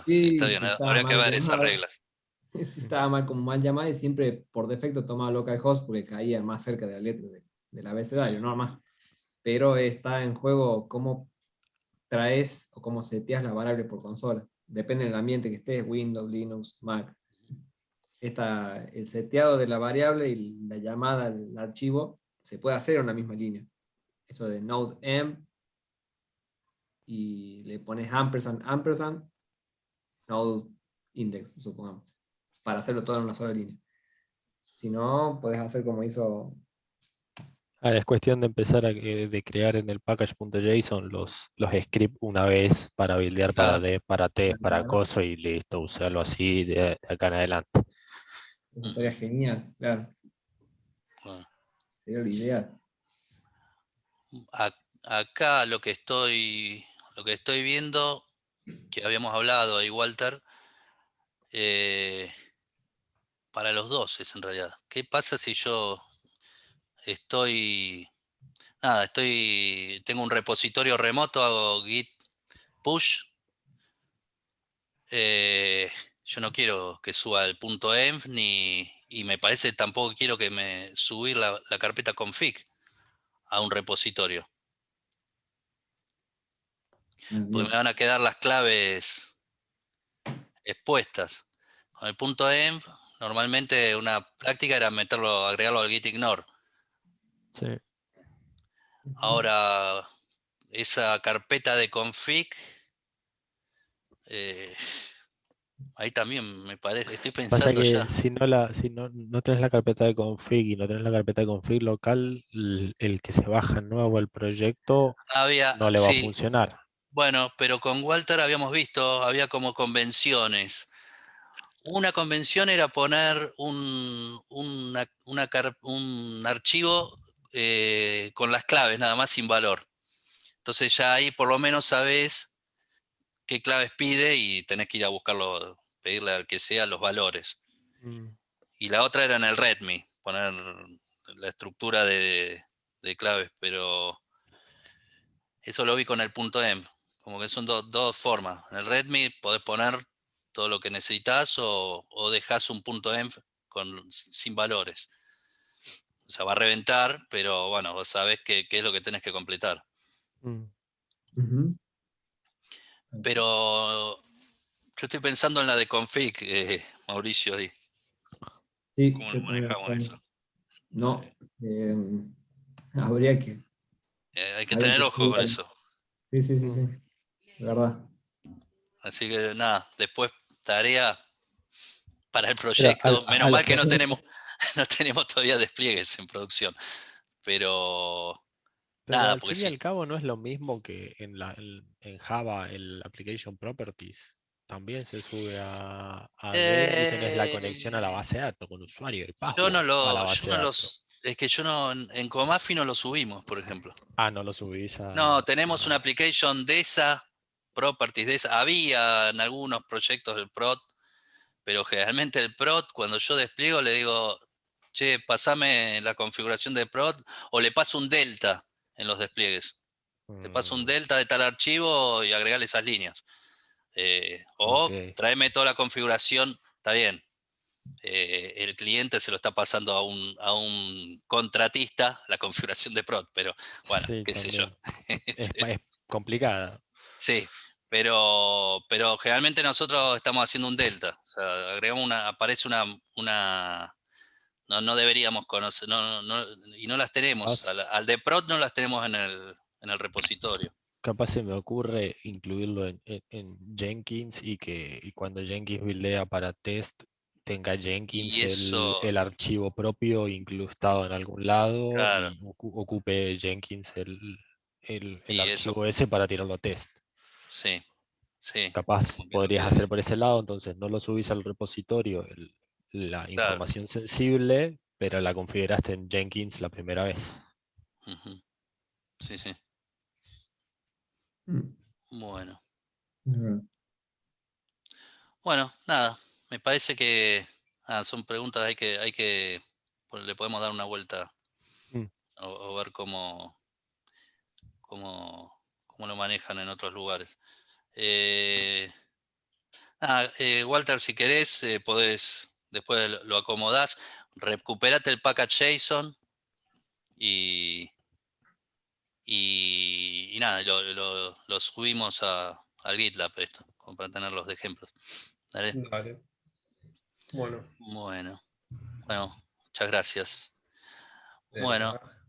S1: Sí, está
S7: Sí,
S1: bien,
S7: si estaba
S1: habría que
S7: mal
S1: ver esas
S7: llamado,
S1: reglas.
S7: si estaba mal como mal llamado, y siempre por defecto tomaba localhost porque caía más cerca de la letra del abecedario, no más. Pero está en juego cómo traes o cómo seteas la variable por consola. Depende del ambiente que estés, Windows, Linux, Mac. El seteado de la variable y la llamada al archivo se puede hacer en una misma línea. Eso de node m y le pones ampersand, node index, supongamos, para hacerlo todo en una sola línea. Si no, podés hacer como hizo...
S5: Es cuestión de empezar de crear en el package.json los scripts una vez para buildear para
S1: Claro.
S5: dev, para test, para coso y listo, usarlo así de acá en adelante.
S7: Eso estaría genial, claro.
S1: Bueno.
S7: Sería lo ideal.
S1: Acá lo que estoy viendo, que habíamos hablado ahí, Walter, para los dos es en realidad. ¿Qué pasa si yo tengo un repositorio remoto, hago git push? Yo no quiero que suba el .env y me parece tampoco quiero que me subir la carpeta config a un repositorio, porque me van a quedar las claves expuestas. Con el .env, normalmente una práctica era agregarlo al git ignore.
S5: Sí.
S1: Ahora, esa carpeta de config, ahí también me parece, estoy
S5: Pasa
S1: pensando
S5: que
S1: ya.
S5: si no tenés la carpeta de config y no tenés la carpeta de config local, el que se baja nuevo al proyecto no le va a
S1: Sí,
S5: funcionar.
S1: bueno, pero con Walter habíamos visto, había como convenciones. Una convención era poner un archivo con las claves, nada más sin valor. Entonces ya ahí por lo menos sabés qué claves pide y tenés que ir a buscarlo, pedirle al que sea los valores. Y la otra era en el README, poner la estructura de claves, pero eso lo vi con el .env. Como que son dos formas. En el README podés poner todo lo que necesitas o dejás un .env sin valores. O sea, va a reventar, pero bueno, vos sabés qué es lo que tenés que completar. Pero yo estoy pensando en la de config, Mauricio, ahí.
S7: Sí,
S1: ¿Cómo
S7: yo
S1: lo
S7: también
S1: manejamos eso?
S7: no, habría que...
S1: Hay que
S7: habría
S1: tener
S7: que
S1: ojo con
S7: estudiarlo.
S1: eso.
S7: Sí, sí, sí, sí, de verdad.
S1: Así que nada, después tarea para el
S5: Pero
S1: proyecto. Menos mal que no tenemos, no tenemos todavía despliegues en producción. Pero
S5: Pero
S1: nada,
S5: al
S1: porque
S5: fin y
S1: sí.
S5: al cabo no es lo mismo que en Java el Application Properties. También se sube a dev y tenés la conexión a la base de datos con usuario y password a la base de datos.
S1: Es que yo no, en Comafi no lo subimos, por ejemplo.
S5: Ah, no lo subís
S1: No, tenemos una application de esa, properties de esa. Había en algunos proyectos del prod, pero generalmente el prod, cuando yo despliego, le digo, che, pasame la configuración de prod, o le paso un delta en los despliegues. Te paso un delta de tal archivo y agregale esas líneas. O
S5: Ok.
S1: tráeme toda la configuración, está bien. El cliente se lo está pasando a un contratista la configuración de prod, pero bueno,
S5: Sí,
S1: qué sé yo.
S5: también. Es complicada.
S1: Sí, pero generalmente nosotros estamos haciendo un delta. O sea, agregamos aparece no deberíamos conocer, y no las tenemos.
S5: Capaz,
S1: Al de prod no las tenemos en el repositorio.
S5: capaz se me ocurre incluirlo en Jenkins y cuando Jenkins buildea para test tenga Jenkins
S1: Y eso,
S5: el archivo propio incrustado en algún lado
S1: claro,
S5: y ocupe Jenkins el
S1: y eso,
S5: archivo ese para tirarlo a test.
S1: sí, sí.
S5: Capaz
S1: Como que lo
S5: podrías hacer
S1: que,
S5: por ese lado, entonces no lo subís al repositorio la
S1: claro.
S5: información sensible, pero la configuraste en Jenkins la primera vez.
S1: Ujú, sí, sí.
S7: Mm.
S1: Bueno.
S7: Ujú.
S1: Bueno, nada. Me parece que son preguntas, pues, le podemos dar una vuelta
S5: Mm.
S1: o ver cómo lo manejan en otros lugares. Walter, si querés, después lo acomodás, recuperate el package JSON y nada, lo subimos al GitLab esto, como para tenerlos de ejemplos. ¿Dale?
S3: Dale. Bueno,
S1: Bueno, muchas gracias.
S3: de
S1: Bueno,
S3: nada.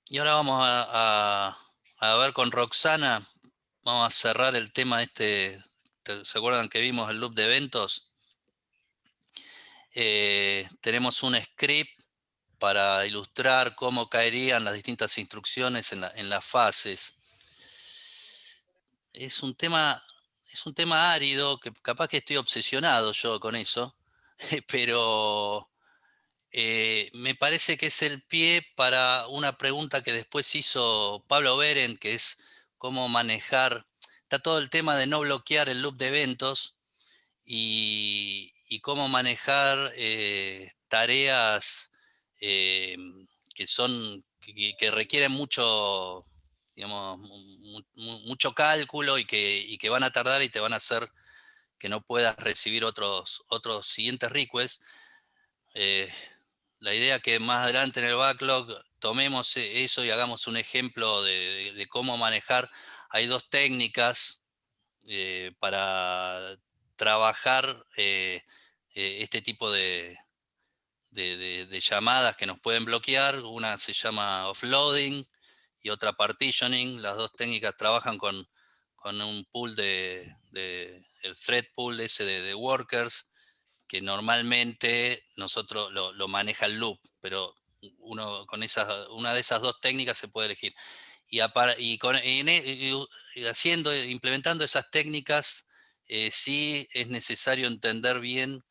S1: y ahora vamos a ver con Roxana, vamos a cerrar el tema este ¿se acuerdan que vimos el loop de eventos? Tenemos un script para ilustrar cómo caerían las distintas instrucciones en las fases. Es un tema árido, que capaz que estoy obsesionado yo con eso, pero me parece que es el pie para una pregunta que después hizo Pablo Beren, que es cómo manejar. Está todo el tema de no bloquear el loop de eventos y cómo manejar tareas que requieren mucho, digamos, mucho cálculo y que van a tardar y te van a hacer que no puedas recibir otros siguientes requests. La idea que más adelante en el backlog tomemos eso y hagamos un ejemplo de cómo manejar. Hay dos técnicas para trabajar este tipo de llamadas que nos pueden bloquear. Una se llama offloading y otra partitioning. Las dos técnicas trabajan con un pool el thread pool ese de workers, que normalmente nosotros lo maneja el loop, pero una de esas dos técnicas se puede elegir. Implementando esas técnicas, sí es necesario entender bien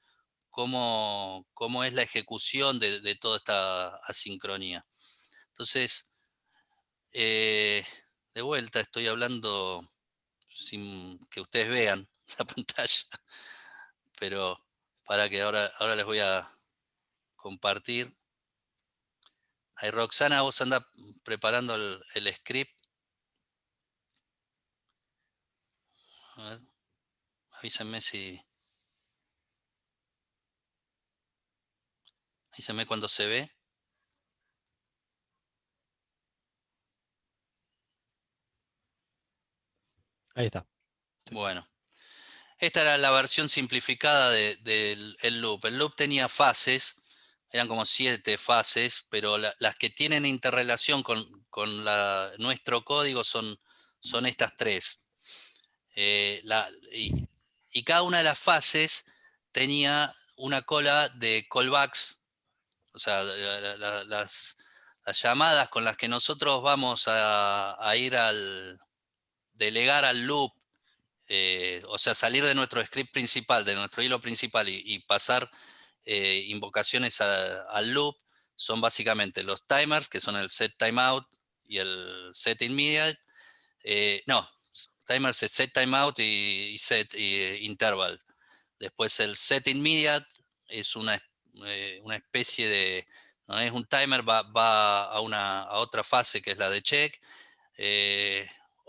S1: cómo es la ejecución de toda esta asincronía. Entonces, de vuelta estoy hablando sin que ustedes vean la pantalla, pero para que ahora les voy a compartir. Ahí, Roxana, vos andás preparando el script. A ver, avísenme avísenme cuando se ve.
S5: Ahí está.
S1: Bueno, esta era la versión simplificada del loop. El loop tenía fases, eran como 7 fases, pero las que tienen interrelación con nuestro código son estas 3. Y cada una de las fases tenía una cola de callbacks, o sea, las llamadas con las que nosotros vamos a ir delegar al loop, o sea, salir de nuestro script principal, de nuestro hilo principal y pasar invocaciones al loop, son básicamente los timers, que son el set timeout y el set immediate. No, timers es set timeout y set interval. Después el set immediate es una especie de, no es un timer, va a otra fase que es la de check.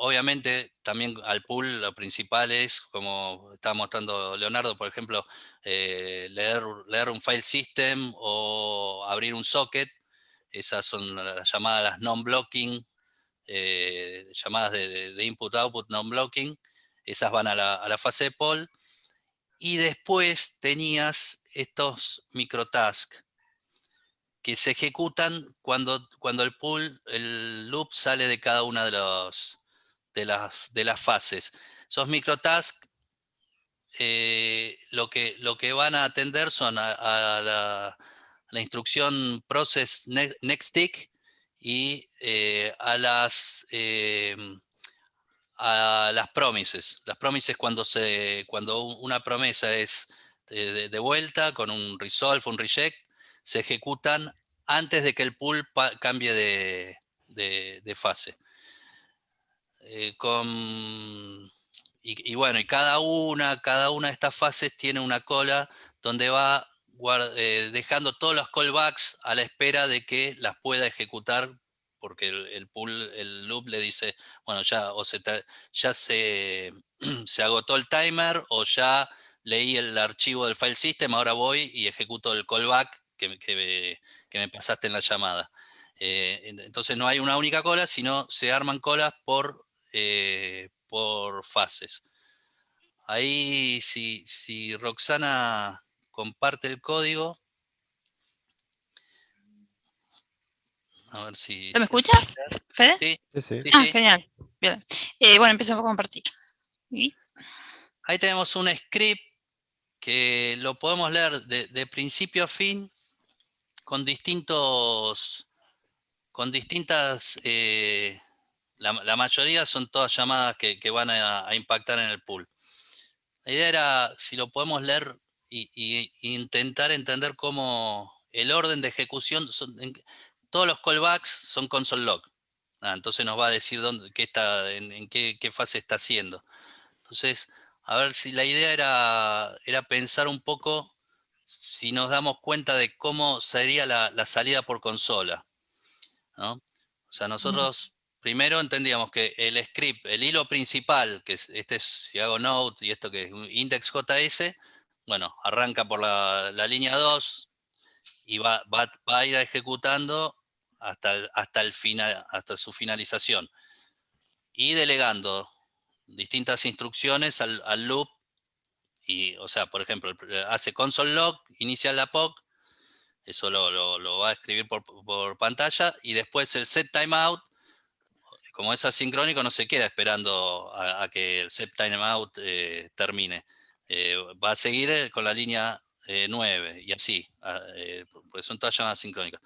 S1: Obviamente también al pool lo principal es, como estaba mostrando Leonardo, por ejemplo, leer un file system o abrir un socket. Esas son las llamadas las non-blocking, llamadas de input-output non-blocking. Esas van a la fase de poll. Y después tenías estos microtasks que se ejecutan cuando el loop sale de cada una de las fases. Esos microtasks lo que van a atender son a la instrucción process next tick y a las promises. Las promises, cuando una promesa es de vuelta con un resolve, un reject, se ejecutan antes de que el pool cambie de fase. Y bueno, y cada una de estas fases tiene una cola donde va dejando todos los callbacks a la espera de que las pueda ejecutar, porque el loop le dice, bueno, ya se agotó el timer, o ya leí el archivo del file system, ahora voy y ejecuto el callback que me pasaste en la llamada. Entonces no hay una única cola, sino se arman colas por fases. Ahí, si Roxana comparte el código. A ver si...
S8: ¿Se me escucha, Fede?
S1: Sí,
S5: Sí, sí.
S1: sí,
S8: Ah,
S1: sí.
S8: genial. Bien. Bueno, empiezo a compartir. ¿Y?
S1: Ahí tenemos un script que lo podemos leer de principio a fin con distintas, la mayoría son todas llamadas que van a impactar en el pool. La idea era, si lo podemos leer y intentar entender cómo el orden de ejecución, todos los callbacks son console log. Entonces nos va a decir en qué fase está haciendo. Entonces, a ver si la idea era pensar un poco si nos damos cuenta de cómo sería la salida por consola, ¿no? O sea, nosotros primero entendíamos que el script, el hilo principal, que si hago node y esto que es un index.js, bueno, arranca por la línea 2 y va a ir ejecutando hasta su finalización. Y delegando distintas instrucciones al loop. O sea, por ejemplo, hace console log, inicia la POC, eso lo va a escribir por pantalla, y después el set timeout, como es asincrónico, no se queda esperando a que el set timeout termine. Va a seguir con la línea 9 y así, porque son todas llamadas sincrónicas.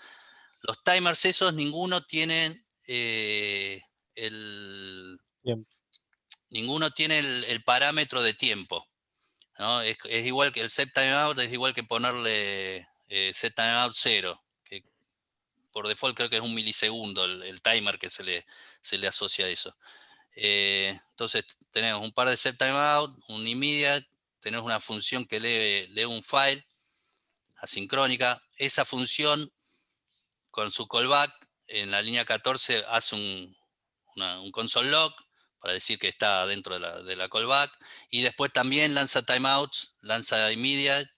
S1: Los timers esos, ninguno tiene el parámetro de tiempo, ¿no? Es igual que el set timeout, es igual que ponerle set timeout 0, que por default creo que es 1 milisegundo el timer que se le asocia a eso. Entonces tenemos un par de set timeout, un immediate, tenemos una función que lee un file asincrónica. Esa función con su callback en la línea 14 hace un console log para decir que está dentro de la callback, y después también lanza timeouts, lanza immediate,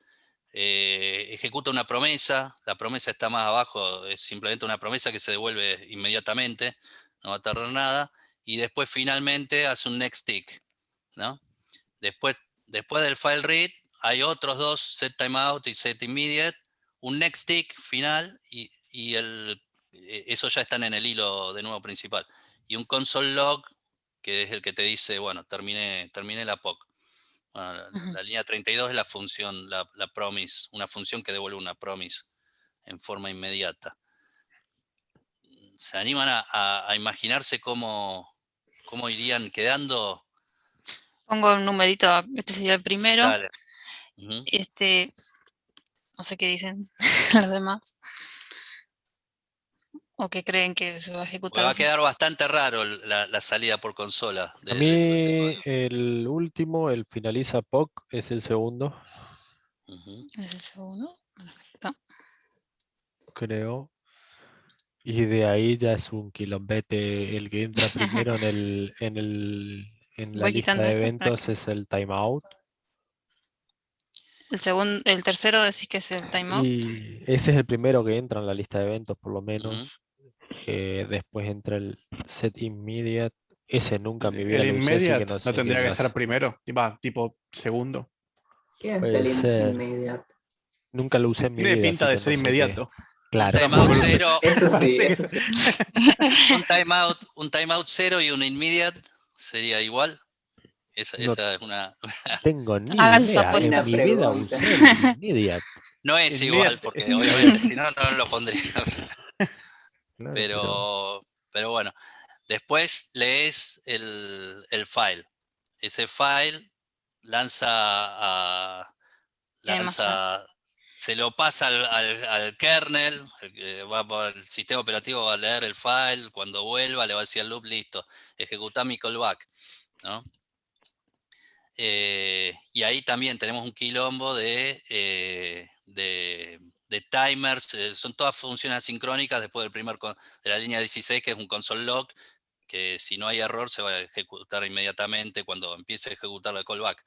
S1: ejecuta una promesa. La promesa está más abajo, es simplemente una promesa que se devuelve inmediatamente, no va a tardar nada, y después finalmente hace un next tick, ¿no? Después del file read hay otros dos, set timeout y set immediate, un next tick final, y eso ya están en el hilo de nuevo principal, y un console log que es el que te dice, bueno, terminé la POC. Bueno, la línea 32 es la función, la promise, una función que devuelve una promise en forma inmediata. ¿Se animan a imaginarse cómo irían quedando?
S8: Pongo un numerito, este sería el primero.
S1: Dale.
S8: No sé qué dicen los demás. ¿O qué creen que se va a ejecutar?
S1: Porque va a quedar bastante raro la salida por consola.
S5: A mí el último, el finaliza POC, es el segundo.
S8: ¿Es el segundo? Perfecto.
S5: Creo. Y de ahí ya es un quilombete. El que entra primero en la lista de eventos es el timeout.
S8: El tercero decís que es el timeout.
S5: Y ese es el primero que entra en la lista de eventos, por lo menos. Después entra el set immediate. Ese nunca en mi vida
S9: El
S5: lo usé, así que
S9: immediate
S5: no sé
S9: no tendría
S5: qué
S9: que
S5: más.
S9: ser primero, tipo segundo.
S7: ¿Qué es
S5: Puede
S7: el
S5: ser.
S7: inmediato?
S5: Nunca lo usé en mi
S9: Tiene
S5: vida.
S9: pinta
S5: así
S9: de
S5: que
S9: ser
S5: no sé
S9: inmediato.
S5: Claro.
S1: Un timeout
S9: Tampoco lo sé.
S1: 0.
S7: Eso sí, eso sí.
S1: Un timeout 0 y un immediate sería igual. Esa es una.
S5: Tengo ni
S8: Hagan sus
S5: idea. En
S8: apuestas.
S5: mi vida
S7: Pregunta.
S5: usé el immediate.
S1: No es igual,
S9: Immediate.
S1: porque obviamente si no, no lo pondría.
S5: Claro,
S1: Pero bueno, después lees el file. Ese file se lo pasa al kernel, el sistema operativo va a leer el file, cuando vuelva le va a decir al loop, listo, ejecuta mi callback, ¿no? Y ahí también tenemos un quilombo de timers, son todas funciones asincrónicas después de la línea 16, que es un console log, que si no hay error se va a ejecutar inmediatamente cuando empiece a ejecutar la callback.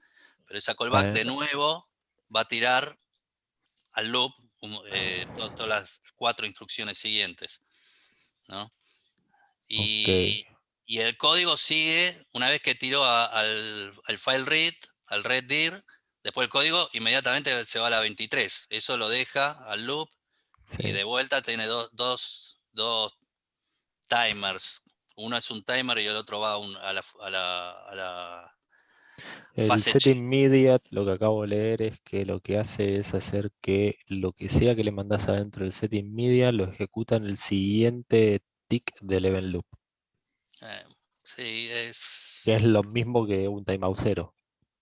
S1: Pero esa callback de nuevo va a tirar al loop todas las 4 instrucciones siguientes, ¿no? Y el código sigue, una vez que tiró al file read, al readdir, después el código inmediatamente se va a la 23. Eso lo deja al loop, y de vuelta tiene dos timers. Uno es un timer y el otro va a
S5: El
S1: fase
S5: set
S1: check.
S5: immediate, lo que acabo de leer es que lo que hace es hacer que lo que sea que le mandas adentro del set immediate lo ejecuta en el siguiente tick del event loop,
S1: Sí,
S5: que es lo mismo que un timeout cero,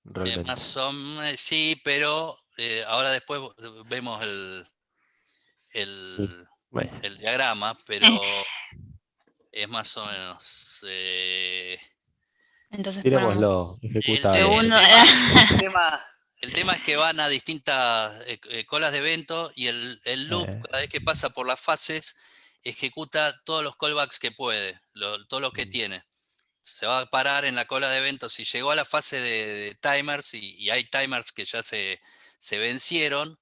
S5: realmente.
S1: más o menos, sí, pero ahora después vemos el,
S5: Bueno,
S1: el diagrama, pero es más o menos.
S8: Entonces
S5: tirémoslo,
S8: ponemos
S5: ejecuta
S1: El
S5: algo.
S8: segundo.
S1: tema es que van a distintas colas de evento y el loop, cada vez que pasa por las fases, ejecuta todos los callbacks que puede, todo lo que tiene. Se va a parar en la cola de eventos. Si llegó a la fase de timers y hay timers que ya se vencieron,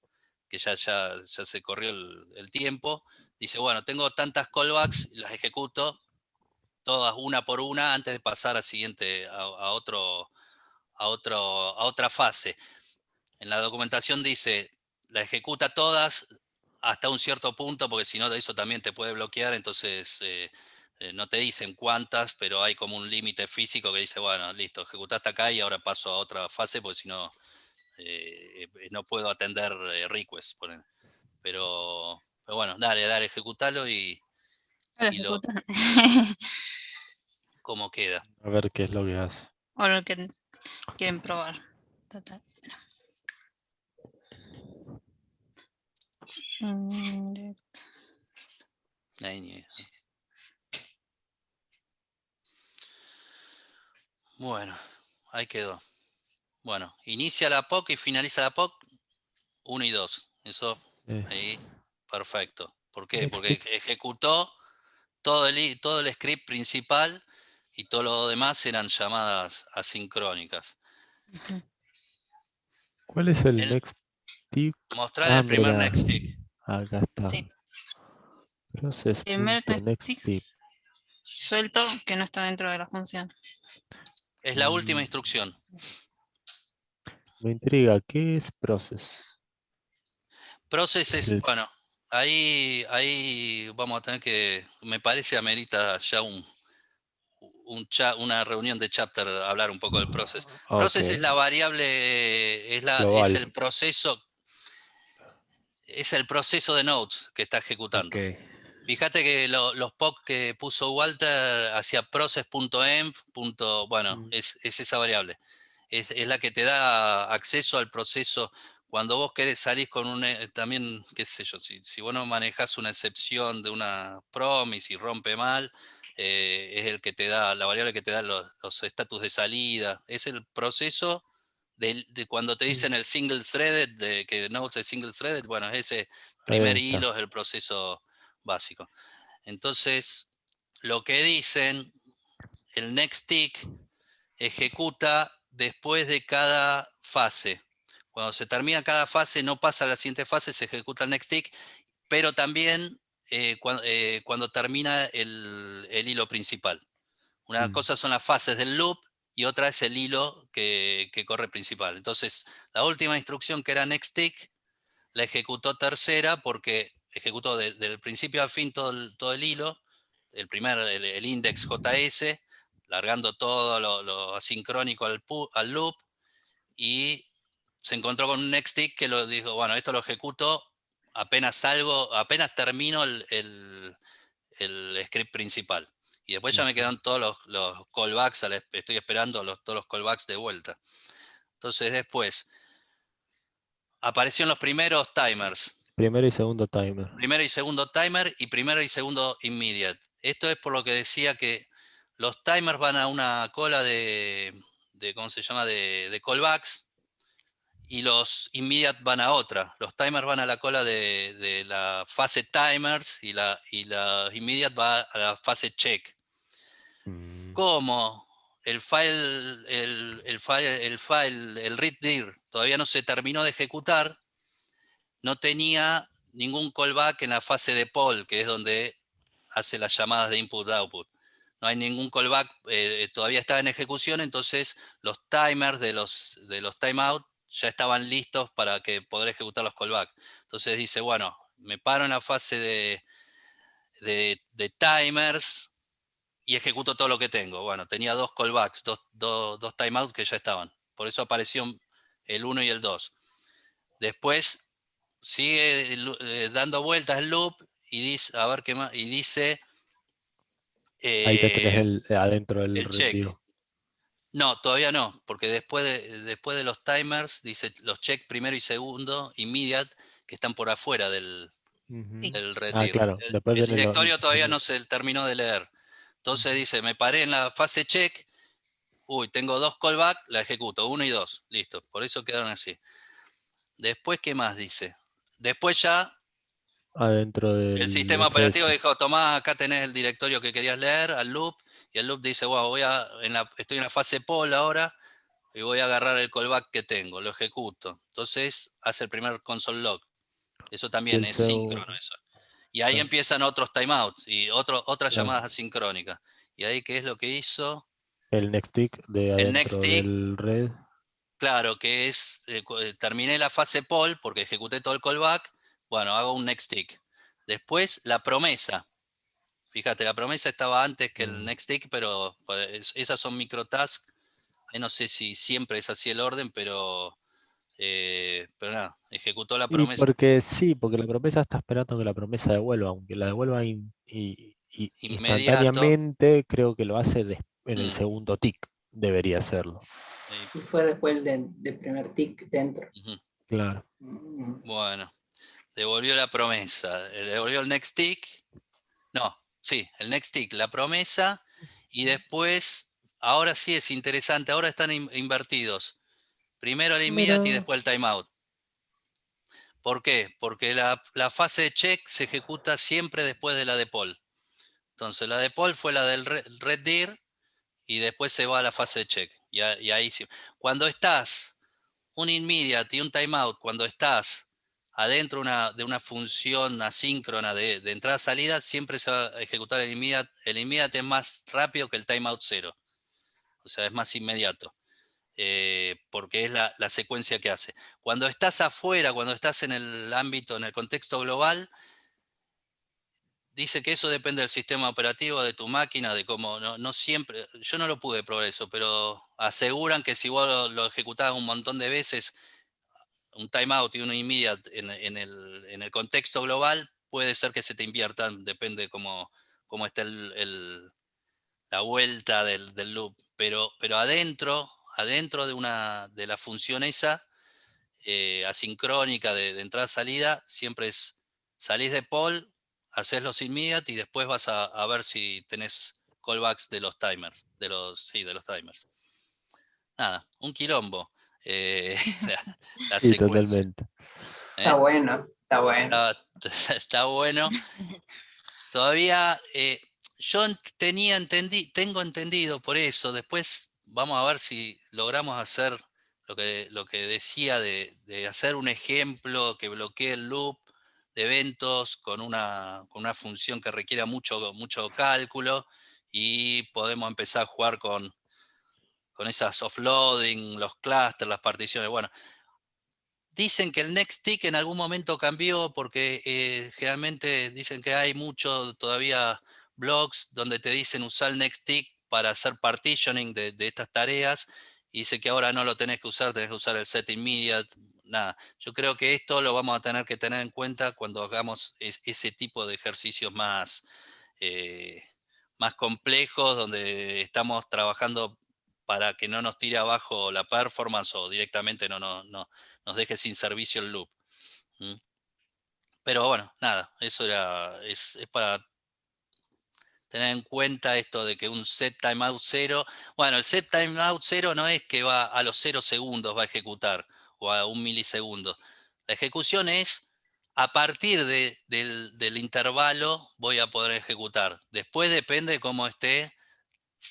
S1: que ya se corrió el tiempo, dice, bueno, tengo tantas callbacks, las ejecuto todas una por una antes de pasar a otra fase. En la documentación dice, la ejecuta todas hasta un cierto punto, porque si no eso también te puede bloquear, entonces no te dicen cuántas, pero hay como un límite físico que dice, bueno, listo, ejecutaste acá y ahora paso a otra fase, porque si no, no puedo atender requests. Pero bueno, dale, ejecutalo y
S8: Lo
S1: lo
S8: ejecutan.
S1: cómo queda.
S5: A ver qué es lo que hace.
S8: O lo que quieren probar. Total.
S1: Bueno, ahí quedó. Bueno, inicia la POC y finaliza la POC 1 y 2. Eso ahí, perfecto. ¿Por qué?
S5: Next
S1: Porque
S5: tick.
S1: ejecutó todo el script principal y todo lo demás eran llamadas asincrónicas.
S5: ¿Cuál es el next tick?
S1: Mostrar el primer
S5: Mira,
S1: next tick.
S5: acá está.
S8: Sí. Primer
S5: Process.next
S8: tick
S5: tick.
S8: suelto que no está dentro de la función.
S1: Es la última instrucción.
S5: Me intriga, ¿qué es process?
S1: Process es,
S5: El-
S1: bueno, ahí vamos a tener que, me parece amerita ya una reunión de chapter hablar un poco del process. Process es
S5: Ok,
S1: la variable, es
S5: global.
S1: el proceso de nodes que está ejecutando.
S5: Ok.
S1: Fíjate que los POC que puso Walter hacia process.env, bueno, es esa variable. Es la que te da acceso al proceso. Cuando vos querés salir con también, qué sé yo, si vos no manejás una excepción de una promise y rompe mal, es el que te da, la variable que te da los estatus de salida. Es el proceso de cuando te dicen el single threaded, de que no es single threaded, bueno, ese primer
S5: Ahí está.
S1: hilo es el proceso básico. Entonces, lo que dicen, el next tick ejecuta después de cada fase. Cuando se termina cada fase, no pasa a la siguiente fase, se ejecuta el next tick, pero también cuando termina el hilo principal. Una cosa son las fases del loop y otra es el hilo que corre principal. Entonces, la última instrucción que era next tick, la ejecutó tercera porque ejecutó desde el principio al fin todo el hilo, el index JS, largando todo lo asincrónico al loop, y se encontró con un next tick que lo dijo, bueno, esto lo ejecuto apenas termino el script principal. Y después ya me quedan todos los callbacks, estoy esperando todos los callbacks de vuelta. Entonces después aparecieron los primeros timers.
S5: Primero y segundo timer.
S1: Primero y segundo timer y primero y segundo immediate. Esto es por lo que decía que los timers van a una cola ¿cómo se llama? De callbacks y los immediate van a otra. Los timers van a la cola de la fase timers y la immediate va a la fase check. Como el readdir todavía no se terminó de ejecutar, no tenía ningún callback en la fase de poll, que es donde hace las llamadas de input-output. No hay ningún callback, todavía estaba en ejecución, entonces los timers de los timeout ya estaban listos para que poder ejecutar los callbacks. Entonces dice, bueno, me paro en la fase de timers y ejecuto todo lo que tengo. Bueno, tenía dos callbacks, dos timeouts que ya estaban. por eso apareció el 1 y el 2. Después sigue dando vueltas el loop y dice, a ver qué más, y dice
S5: Ahí te tenés adentro del
S1: el
S5: red
S1: check.
S5: div.
S1: No, todavía no, porque después de los timers, dice los check primero y segundo, immediate, que están por afuera del red div.
S5: Claro, después
S1: El
S5: tenés
S1: directorio todavía no se terminó de leer. Entonces dice, me paré en la fase check, uy, tengo 2 callback, la ejecuto, 1 y 2, listo, por eso quedaron así. Después, ¿qué más dice? Después ya
S5: adentro del
S1: el sistema
S5: FS.
S1: operativo dijo, tomá, acá tenés el directorio que querías leer, al loop, y el loop dice, wow, estoy en la fase poll ahora, y voy a agarrar el callback que tengo, lo ejecuto. Entonces hace el primer console log. Eso también es síncrono eso. Y ahí empiezan otros timeouts y otras llamadas asincrónicas. Y ahí, ¿qué es lo que hizo?
S5: El next tick de
S1: El
S5: adentro
S1: next tick,
S5: del red.
S1: claro, que es, terminé la fase poll porque ejecuté todo el callback, bueno, hago un next tick. Después la promesa. Fíjate, la promesa estaba antes que el next tick, pero esas son microtasks. Ahí no sé si siempre es así el orden, pero nada, ejecutó la
S5: Y
S1: promesa
S5: porque sí, porque la promesa está esperando que la promesa devuelva, aunque la devuelva
S1: inmediato.
S5: instantáneamente, creo que lo hace en el
S1: Mm,
S5: segundo tick, debería hacerlo.
S10: Y fue después del primer tick dentro.
S1: ujú.
S5: Claro.
S1: Bueno, devolvió la promesa, devolvió el next tick. No, sí, el next tick, la promesa, y después, ahora sí es interesante, ahora están invertidos. Primero el immediate y después el timeout. ¿Por qué? Porque la fase de check se ejecuta siempre después de la de poll. Entonces la de poll fue la del red dir y después se va a la fase de check. Y ahí sí. Cuando estás un immediate y un timeout, cuando estás adentro de una función asíncrona de entrada-salida, siempre se va a ejecutar el immediate. El immediate es más rápido que el timeout 0. O sea, es más inmediato. Porque es la secuencia que hace. Cuando estás afuera, cuando estás en el ámbito, en el contexto global, dice que eso depende del sistema operativo de tu máquina, de cómo, no siempre, yo no lo pude probar eso, pero aseguran que si vos lo ejecutás un montón de veces, un timeout y un immediate en el contexto global, puede ser que se te inviertan, depende cómo esté la vuelta del loop. Pero adentro de la función esa, asincrónica de entrada-salida, siempre es salís de poll, haces los immediate y después vas a ver si tenés callbacks de los timers, de los timers. Nada, un quilombo. La
S5: Sí,
S1: secuencia.
S5: totalmente.
S10: Está bueno, está bueno.
S1: Está bueno. Todavía yo tengo entendido por eso. Después vamos a ver si logramos hacer lo que decía de hacer un ejemplo que bloquee el loop de eventos con una función que requiera mucho cálculo y podemos empezar a jugar con esas offloading, los clusters, las particiones. Bueno, dicen que el next tick en algún momento cambió porque generalmente dicen que hay mucho todavía blogs donde te dicen usar el next tick para hacer partitioning de estas tareas y dice que ahora no lo tenés que usar el set immediate. Nada, yo creo que esto lo vamos a tener que tener en cuenta cuando hagamos ese tipo de ejercicios más complejos, donde estamos trabajando para que no nos tire abajo la performance o directamente no nos deje sin servicio el loop. Pero bueno, nada, eso es para tener en cuenta esto de que un set timeout 0, bueno, el set timeout 0 no es que va a los 0 segundos va a ejecutar o a 1 milisegundo. La ejecución es a partir del intervalo voy a poder ejecutar. Después depende de cómo esté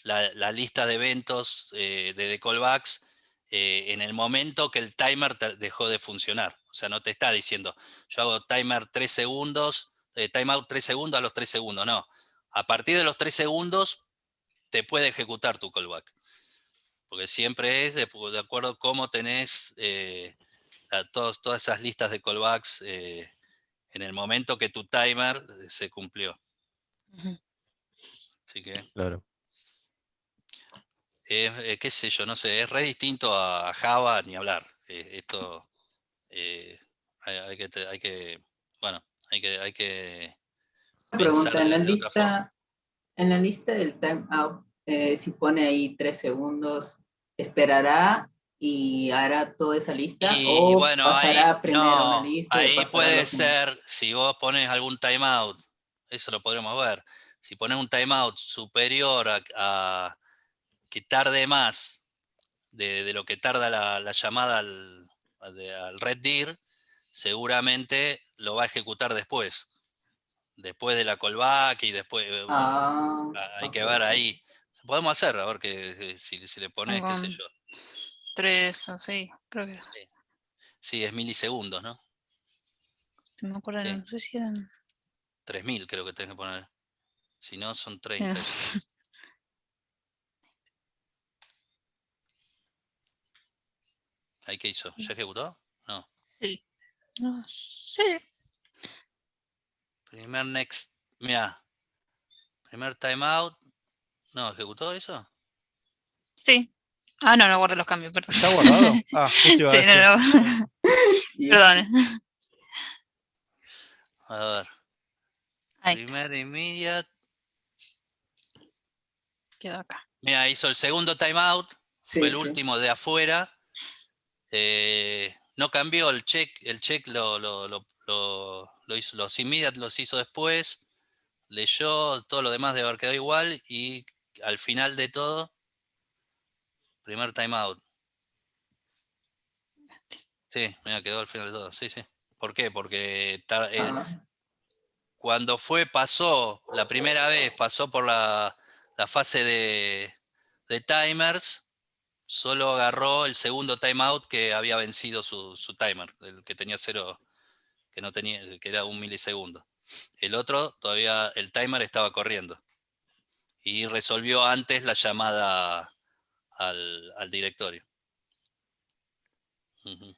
S1: la lista de eventos de callbacks en el momento que el timer dejó de funcionar. O sea, no te está diciendo, yo hago timer 3 segundos, timeout 3 segundos a los 3 segundos. No, a partir de los 3 segundos te puede ejecutar tu callback. Porque siempre es de acuerdo a cómo tenés todas esas listas de callbacks en el momento que tu timer se cumplió. Así que...
S5: Claro.
S1: qué sé yo, no sé, es re distinto a Java ni hablar. Esto hay que, bueno, hay que pensar
S10: Pregunta,
S1: de otra forma.
S10: en la lista del timeout, si pone ahí 3 segundos, ¿esperará y hará toda esa lista
S1: Y
S10: o
S1: bueno, ahí
S10: pasará primero una
S1: no,
S10: lista y
S1: ahí
S10: pasará
S1: puede
S10: los minutos?
S1: ser, si vos pones algún timeout, eso lo podremos ver. Si pones un timeout superior a que tarde más de lo que tarda la llamada al Red Deer, seguramente lo va a ejecutar después de la callback y después
S10: Ah,
S1: hay
S10: ok,
S1: que ver
S10: ok.
S1: ahí. Podemos hacer, a ver que, si le pones, qué sé
S8: Con
S1: yo.
S8: 3 o 6, creo que.
S1: Sí, sí, es milisegundos, ¿no?
S8: No me acuerdo,
S1: Sí,
S8: no sé si eran.
S1: 3000 creo que tenés que poner. Si no, son 30
S8: No,
S1: eso. ¿Ahí qué hizo? ¿Ya ejecutó? No.
S8: sí, no sé.
S1: Primer next. Mira, primer timeout. No, ¿ejecutó eso?
S8: Sí. Ah, no, no guardé los cambios, perdón.
S9: ¿Está guardado? Ah, justo iba a
S8: Sí, no,
S9: decir.
S8: no.
S10: Y
S8: Perdón.
S1: A ver.
S8: Ahí está,
S1: Primer immediate.
S8: quedó acá.
S1: Mira, hizo el segundo timeout. Fue
S10: sí,
S1: el
S10: sí.
S1: último de afuera. No cambió el check. El check lo hizo. Los immediate los hizo después. Leyó. Todo lo demás debe haber quedado igual. Y al final de todo, primer timeout. Sí, mira, quedó al final de todo. Sí, sí. ¿Por qué? Porque
S10: Ah,
S1: cuando pasó la primera vez, pasó por la fase de timers, solo agarró el segundo timeout que había vencido su timer, el que tenía 0, que no tenía, que era 1 milisegundo. El otro, todavía el timer estaba corriendo. Y resolvió antes la llamada al directorio. Ujú.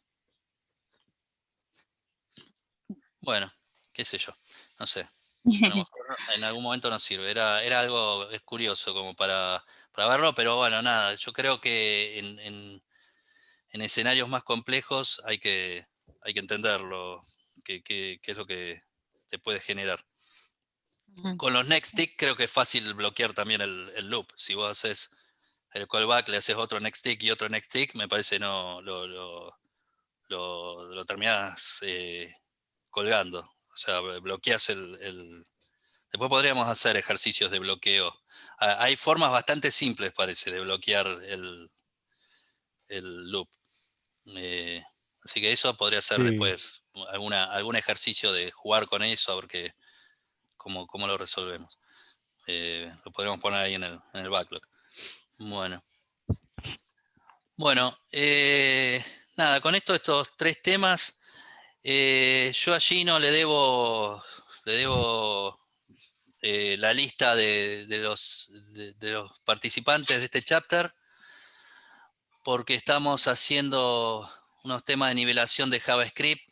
S1: Bueno, qué sé yo, no sé. A lo mejor en algún momento nos sirve. Era algo, es curioso como para verlo, pero bueno, nada, yo creo que en escenarios más complejos hay que entenderlo, qué es lo que te puede generar.
S8: Ujú.
S1: Con los next tick creo que es fácil bloquear también el loop. Si vos haces el callback, le haces otro next tick y otro next tick, me parece no lo terminás colgando. O sea, bloqueas Después podríamos hacer ejercicios de bloqueo. Hay formas bastante simples, parece, de bloquear el loop. Eh, Así que eso podría ser
S5: Sí,
S1: después algún ejercicio de jugar con eso, a ver cómo lo resolvemos. Lo podríamos poner ahí en el backlog. Bueno, nada, con estos 3 temas, yo a Gino le debo la lista de los participantes de este chapter, porque estamos haciendo unos temas de nivelación de JavaScript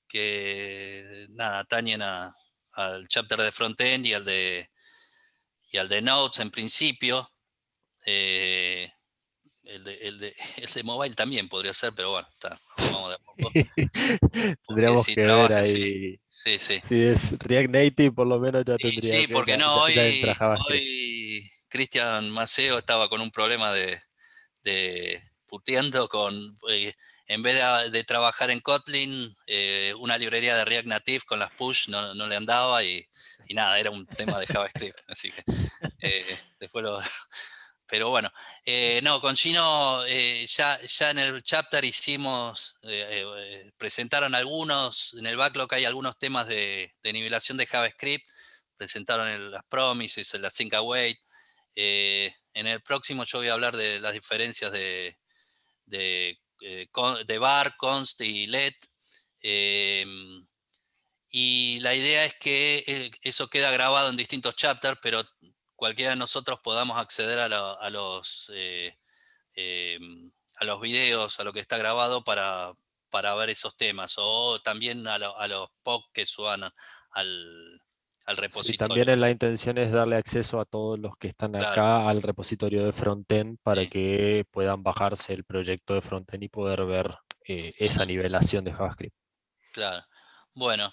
S1: que nada, atañen al chapter de frontend y al de Nodes en principio. Eh, el de mobile también podría ser, pero bueno, vamos de a poco. Porque
S5: tendríamos
S1: si
S5: que ver
S1: trabaja, sí,
S5: ahí.
S1: sí, sí.
S5: Si es React Native, por lo menos ya
S1: Y
S5: tendría
S1: sí,
S5: que,
S1: porque
S5: ya,
S1: no,
S5: ya entra
S1: hoy,
S5: JavaScript.
S1: hoy Cristian Maceo estaba con un problema de puteando con, en vez de trabajar en Kotlin, una librería de React Native con las push no le andaba y nada, era un tema de JavaScript, así que después Pero bueno, no, con Gino ya en el chapter presentaron algunos, en el backlog hay algunos temas de nivelación de JavaScript, presentaron las promises, la sync await. En el próximo yo voy a hablar de las diferencias de var, const y let. Y la idea es que eso queda grabado en distintos chapters, pero cualquiera de nosotros podamos acceder eh, a los videos, a lo que está grabado para ver esos temas, o también a los POC que suban al
S5: Sí,
S1: repositorio.
S5: también la intención es darle acceso a todos los que están
S1: Claro.
S5: acá al repositorio de frontend para
S1: Sí.
S5: que puedan bajarse el proyecto de frontend y poder ver esa nivelación de JavaScript.
S1: Claro. Bueno,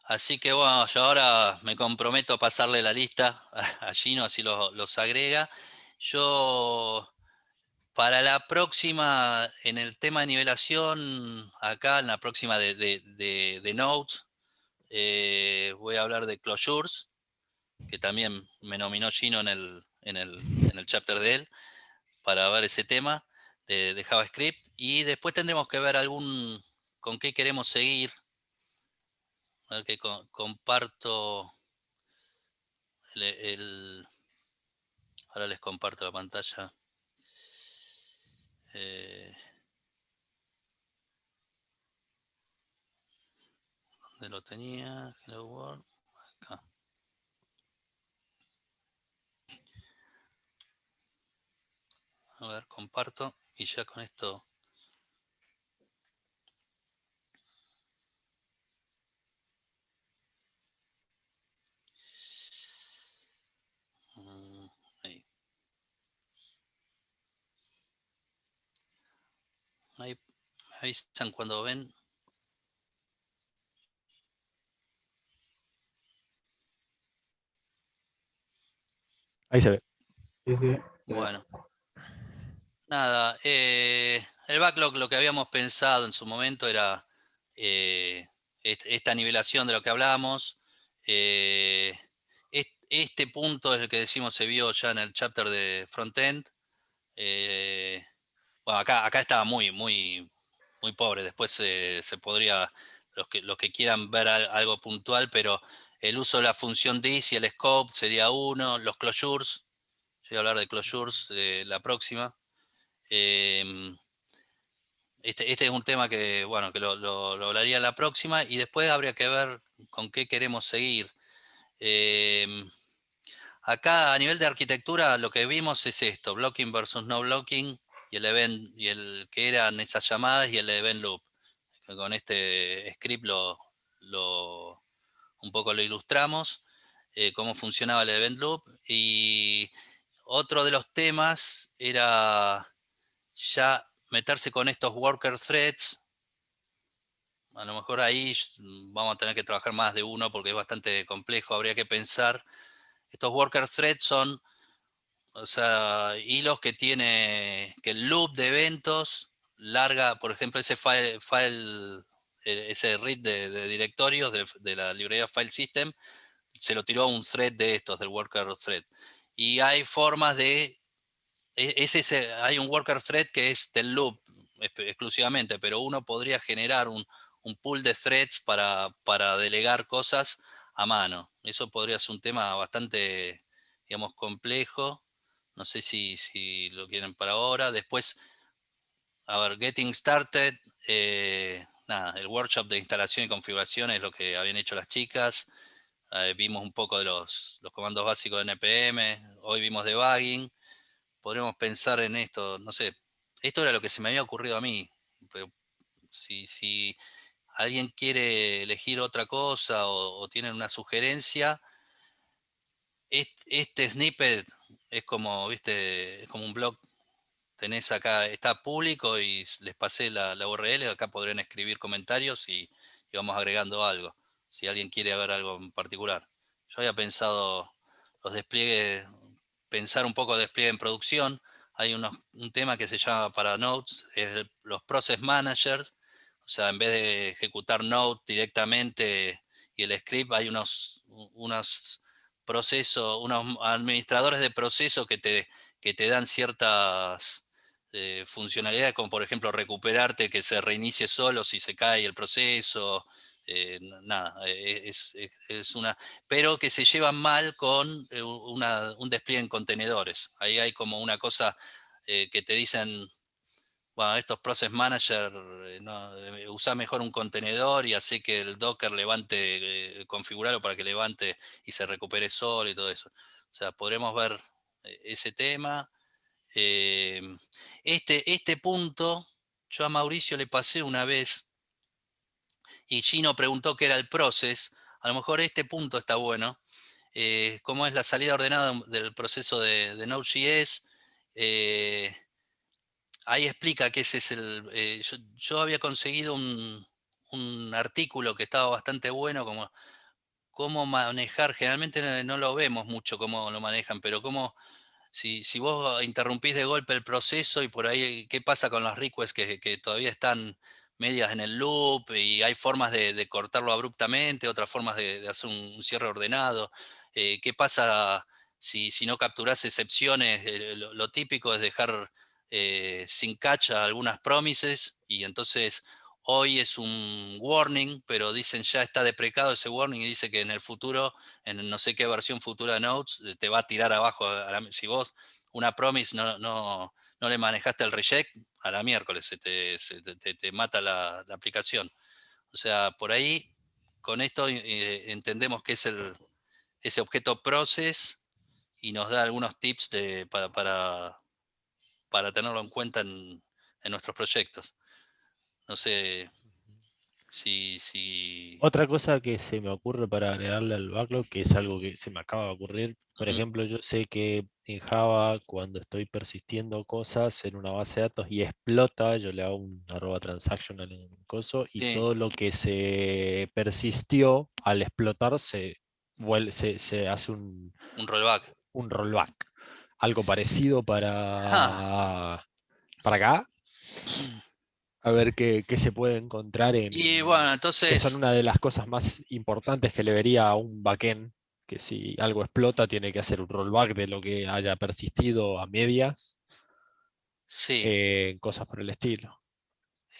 S1: así que bueno, yo ahora me comprometo a pasarle la lista a Gino, así los agrega. Yo, para la próxima, en el tema de nivelación, acá en la próxima de Nodes, voy a hablar de closures, que también me nominó Gino en el chapter de él, para ver ese tema de JavaScript. Y después tendremos que ver con qué queremos seguir. A ver que comparto ahora les comparto la pantalla. ¿Dónde lo tenía? Hello World. Acá. A ver, comparto y ya con esto. Ahí. Ahí me avisan cuando ven.
S5: Ahí se ve.
S2: Sí, sí.
S1: Bueno. Nada, el backlog, lo que habíamos pensado en su momento era esta nivelación de lo que hablamos. Este punto es el que decimos se vio ya en el chapter de frontend. Bueno, acá estaba muy pobre. Después se podría, los que quieran ver algo puntual, pero el uso de la función this y el scope sería uno. Los closures, voy a hablar de closures la próxima. Este es un tema que, bueno, que lo hablaría la próxima, y después habría que ver con qué queremos seguir. Acá a nivel de arquitectura lo que vimos es esto: blocking versus no blocking, y el event, y el que eran esas llamadas, y el event loop. Con este script un poco lo ilustramos, cómo funcionaba el event loop. Y otro de los temas era ya meterse con estos worker threads. A lo mejor ahí vamos a tener que trabajar más de uno porque es bastante complejo. Habría que pensar, estos worker threads son, o sea, hilos que tiene, que el loop de eventos larga, por ejemplo, ese ese read de directorios de la librería file system, se lo tiró a un thread de estos, del worker thread. Y hay formas de, hay un worker thread que es del loop exclusivamente, pero uno podría generar un pool de threads para delegar cosas a mano. Eso podría ser un tema bastante, digamos, complejo. No sé si lo quieren para ahora. Después, a ver, getting started. Nada, el workshop de instalación y configuración es lo que habían hecho las chicas. Vimos un poco de los comandos básicos de NPM. Hoy vimos debugging. Podremos pensar en esto, no sé. Esto era lo que se me había ocurrido a mí. Pero si alguien quiere elegir otra cosa o tienen una sugerencia, este snippet es como, viste, es como un blog. Tenés acá, está público y les pasé la URL. Acá podrían escribir comentarios y vamos agregando algo, si alguien quiere ver algo en particular. Yo había pensado los despliegues, pensar un poco de despliegue en producción. Hay un tema que se llama para Nodes, es los Process Managers. O sea, en vez de ejecutar Node directamente y el script, hay unos procesos, unos administradores de procesos que te dan ciertas funcionalidades, como por ejemplo recuperarte, que se reinicie solo si se cae el proceso. Nada, es una, pero que se llevan mal con un despliegue en contenedores. Ahí hay como una cosa que te dicen, bueno, estos Process Manager, usa mejor un contenedor y hace que el Docker levante, configurarlo para que levante y se recupere solo y todo eso. O sea, podremos ver ese tema. Este punto, yo a Mauricio le pasé una vez y Gino preguntó qué era el process. a lo mejor este punto está bueno. Cómo es la salida ordenada del proceso de Node.js. Ahí explica que ese es yo había conseguido un artículo que estaba bastante bueno, como cómo manejar, generalmente no lo vemos mucho cómo lo manejan, pero cómo, si vos interrumpís de golpe el proceso y por ahí, ¿qué pasa con las requests que todavía están medias en el loop y hay formas de cortarlo abruptamente, otras formas de hacer un cierre ordenado? ¿Qué pasa si no capturás excepciones? Lo típico es dejar sin catch a algunas promises y entonces hoy es un warning, pero dicen ya está deprecado ese warning y dice que en el futuro, en no sé qué versión futura de Nodes, te va a tirar abajo. Si vos una promise no le manejaste el reject, a la miércoles te mata la aplicación. O sea, por ahí, con esto entendemos que es ese objeto process y nos da algunos tips para tenerlo en cuenta en nuestros proyectos. No sé si...
S5: Otra cosa que se me ocurre para agregarle al backlog, que es algo que se me acaba de ocurrir, por ejemplo, yo sé que en Java cuando estoy persistiendo cosas en una base de datos y explota, yo le hago un @transactional en un coso y
S1: Sí.
S5: todo lo que se persistió al explotar se hace un
S1: rollback.
S5: Un rollback. Algo parecido para acá. A ver qué se puede encontrar
S1: Y bueno,
S5: que son
S1: entonces,
S5: una de las cosas más importantes que le vería a un backend, que si algo explota tiene que hacer un rollback de lo que haya persistido a medias,
S1: sí,
S5: cosas por el estilo.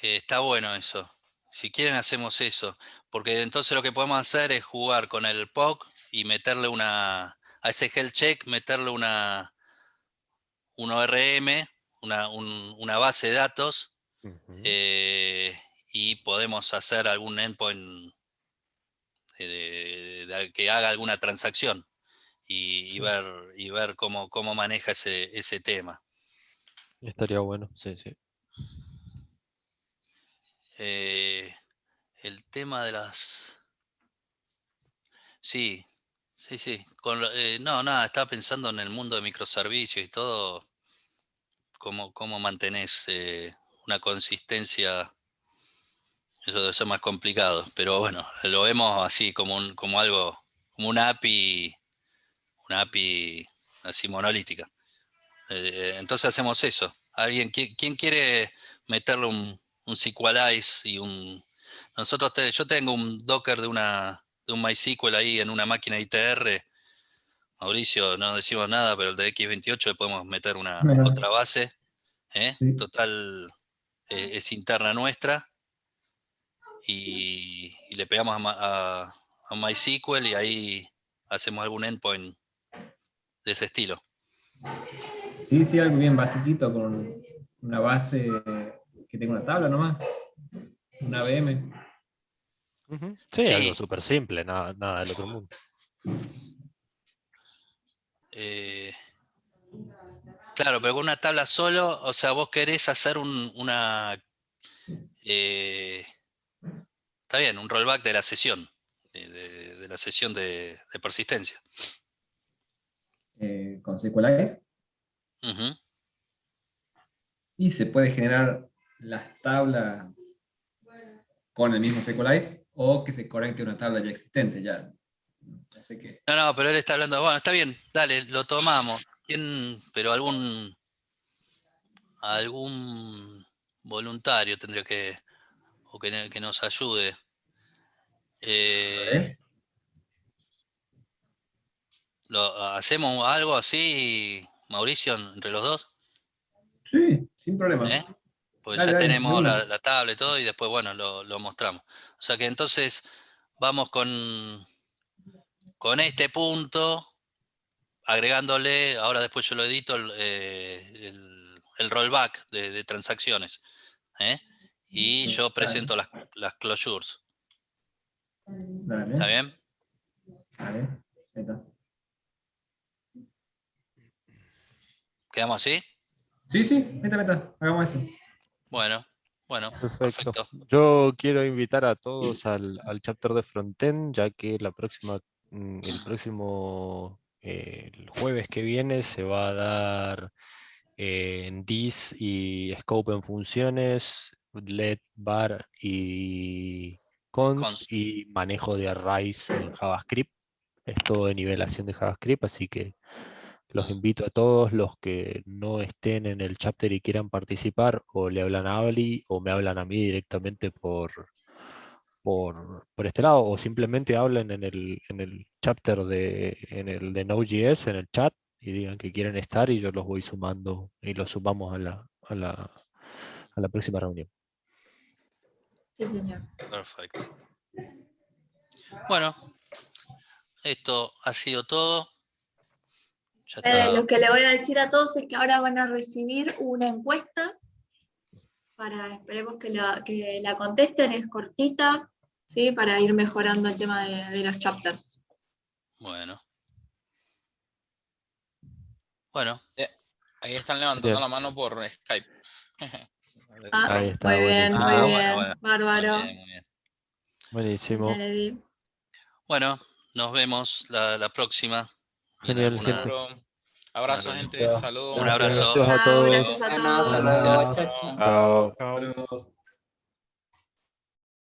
S1: está bueno eso. Si quieren hacemos eso, porque entonces lo que podemos hacer es jugar con el POC y meterle a ese health check, meterle un ORM, una base de datos, y podemos hacer algún endpoint que haga alguna transacción y ver cómo maneja ese tema.
S5: Estaría bueno, sí, sí.
S1: El tema de las... Sí, sí. No, nada, estaba pensando en el mundo de microservicios y todo, cómo mantenés una consistencia. Eso debe ser más complicado, pero bueno, lo vemos así como algo, como una API así monolítica. Entonces hacemos eso. ¿Quién quiere meterle un SQLize y yo tengo un Docker de un MySQL ahí en una máquina ITR. Mauricio, no decimos nada, pero el de X28 le podemos meter otra base.
S7: Sí.
S1: Total, es interna nuestra. Y le pegamos a MySQL y ahí hacemos algún endpoint de ese estilo.
S7: Sí, sí, algo bien basiquito con una base que tenga una tabla nomás, una VM.
S5: Sí, algo
S1: Sí,
S5: súper simple, nada del otro mundo.
S1: claro, pero con una tabla solo, o sea, vos querés hacer está bien, un rollback de la sesión, de la sesión de persistencia.
S7: Con SQLize.
S1: Ujú.
S7: Y se puede generar las tablas con el mismo SQLize o que se conecte a una tabla ya existente. Ya no sé qué.
S1: No, pero él está hablando, bueno, está bien, dale, lo tomamos. Pero algún voluntario tendría que nos ayude. Eh,
S7: ¿Eh?
S1: ¿Hacemos algo así, Mauricio, entre los dos?
S7: Sí, sin problema.
S1: ¿Eh? Pues
S7: Dale,
S1: ya
S7: dale, de
S1: tenemos
S7: una.
S1: la tabla y todo y después, bueno, lo mostramos. O sea que entonces vamos con este punto, agregándole, ahora después yo lo edito, el rollback de transacciones. ¿Eh? Y yo presento las closures.
S7: Dale,
S1: ¿Está bien?
S7: dale. Ahí está.
S1: ¿Quedamos así?
S7: Sí, sí, meta, meta. Hagamos eso.
S1: Bueno, Bueno,
S5: Perfecto.
S1: perfecto.
S5: Yo quiero invitar a todos al chapter de Frontend, ya que el próximo el jueves que viene se va a dar en DIS y Scope en funciones, LED, bar y cons
S1: Cons.
S5: y manejo de arrays en JavaScript. Es todo de nivelación de JavaScript, así que los invito a todos los que no estén en el chapter y quieran participar, o le hablan a Abli o me hablan a mí directamente por este lado, o simplemente hablen en el chapter en el de Node.js, en el chat, y digan que quieren estar y yo los voy sumando y los sumamos a la próxima reunión.
S11: Sí, señor.
S1: Perfecto. Bueno, esto ha sido todo. Ya está.
S11: Lo que le voy a decir a todos es que ahora van a recibir una encuesta esperemos que la contesten, es cortita, ¿sí? Para ir mejorando el tema de los chapters.
S1: Bueno. Bueno.
S4: Ahí están levantando
S5: Bien.
S4: la mano por Skype.
S5: Ahí está,
S11: muy bien,
S5: buenísimo.
S11: muy bien,
S1: Bueno.
S11: bárbaro.
S1: Muy bien.
S5: Buenísimo.
S11: Genial, Eddie.
S1: Bueno, nos vemos la próxima.
S5: Genial,
S1: alguna-
S5: gente.
S4: Abrazo,
S1: una
S4: gente.
S7: Chao.
S4: Saludos.
S1: Un abrazo.
S5: Gracias a
S11: Chao,
S5: todos.
S11: gracias a
S10: Bueno, hasta
S11: todos.
S10: luego.
S5: Gracias.
S10: Chao, chao.
S9: Chao.
S3: Chao.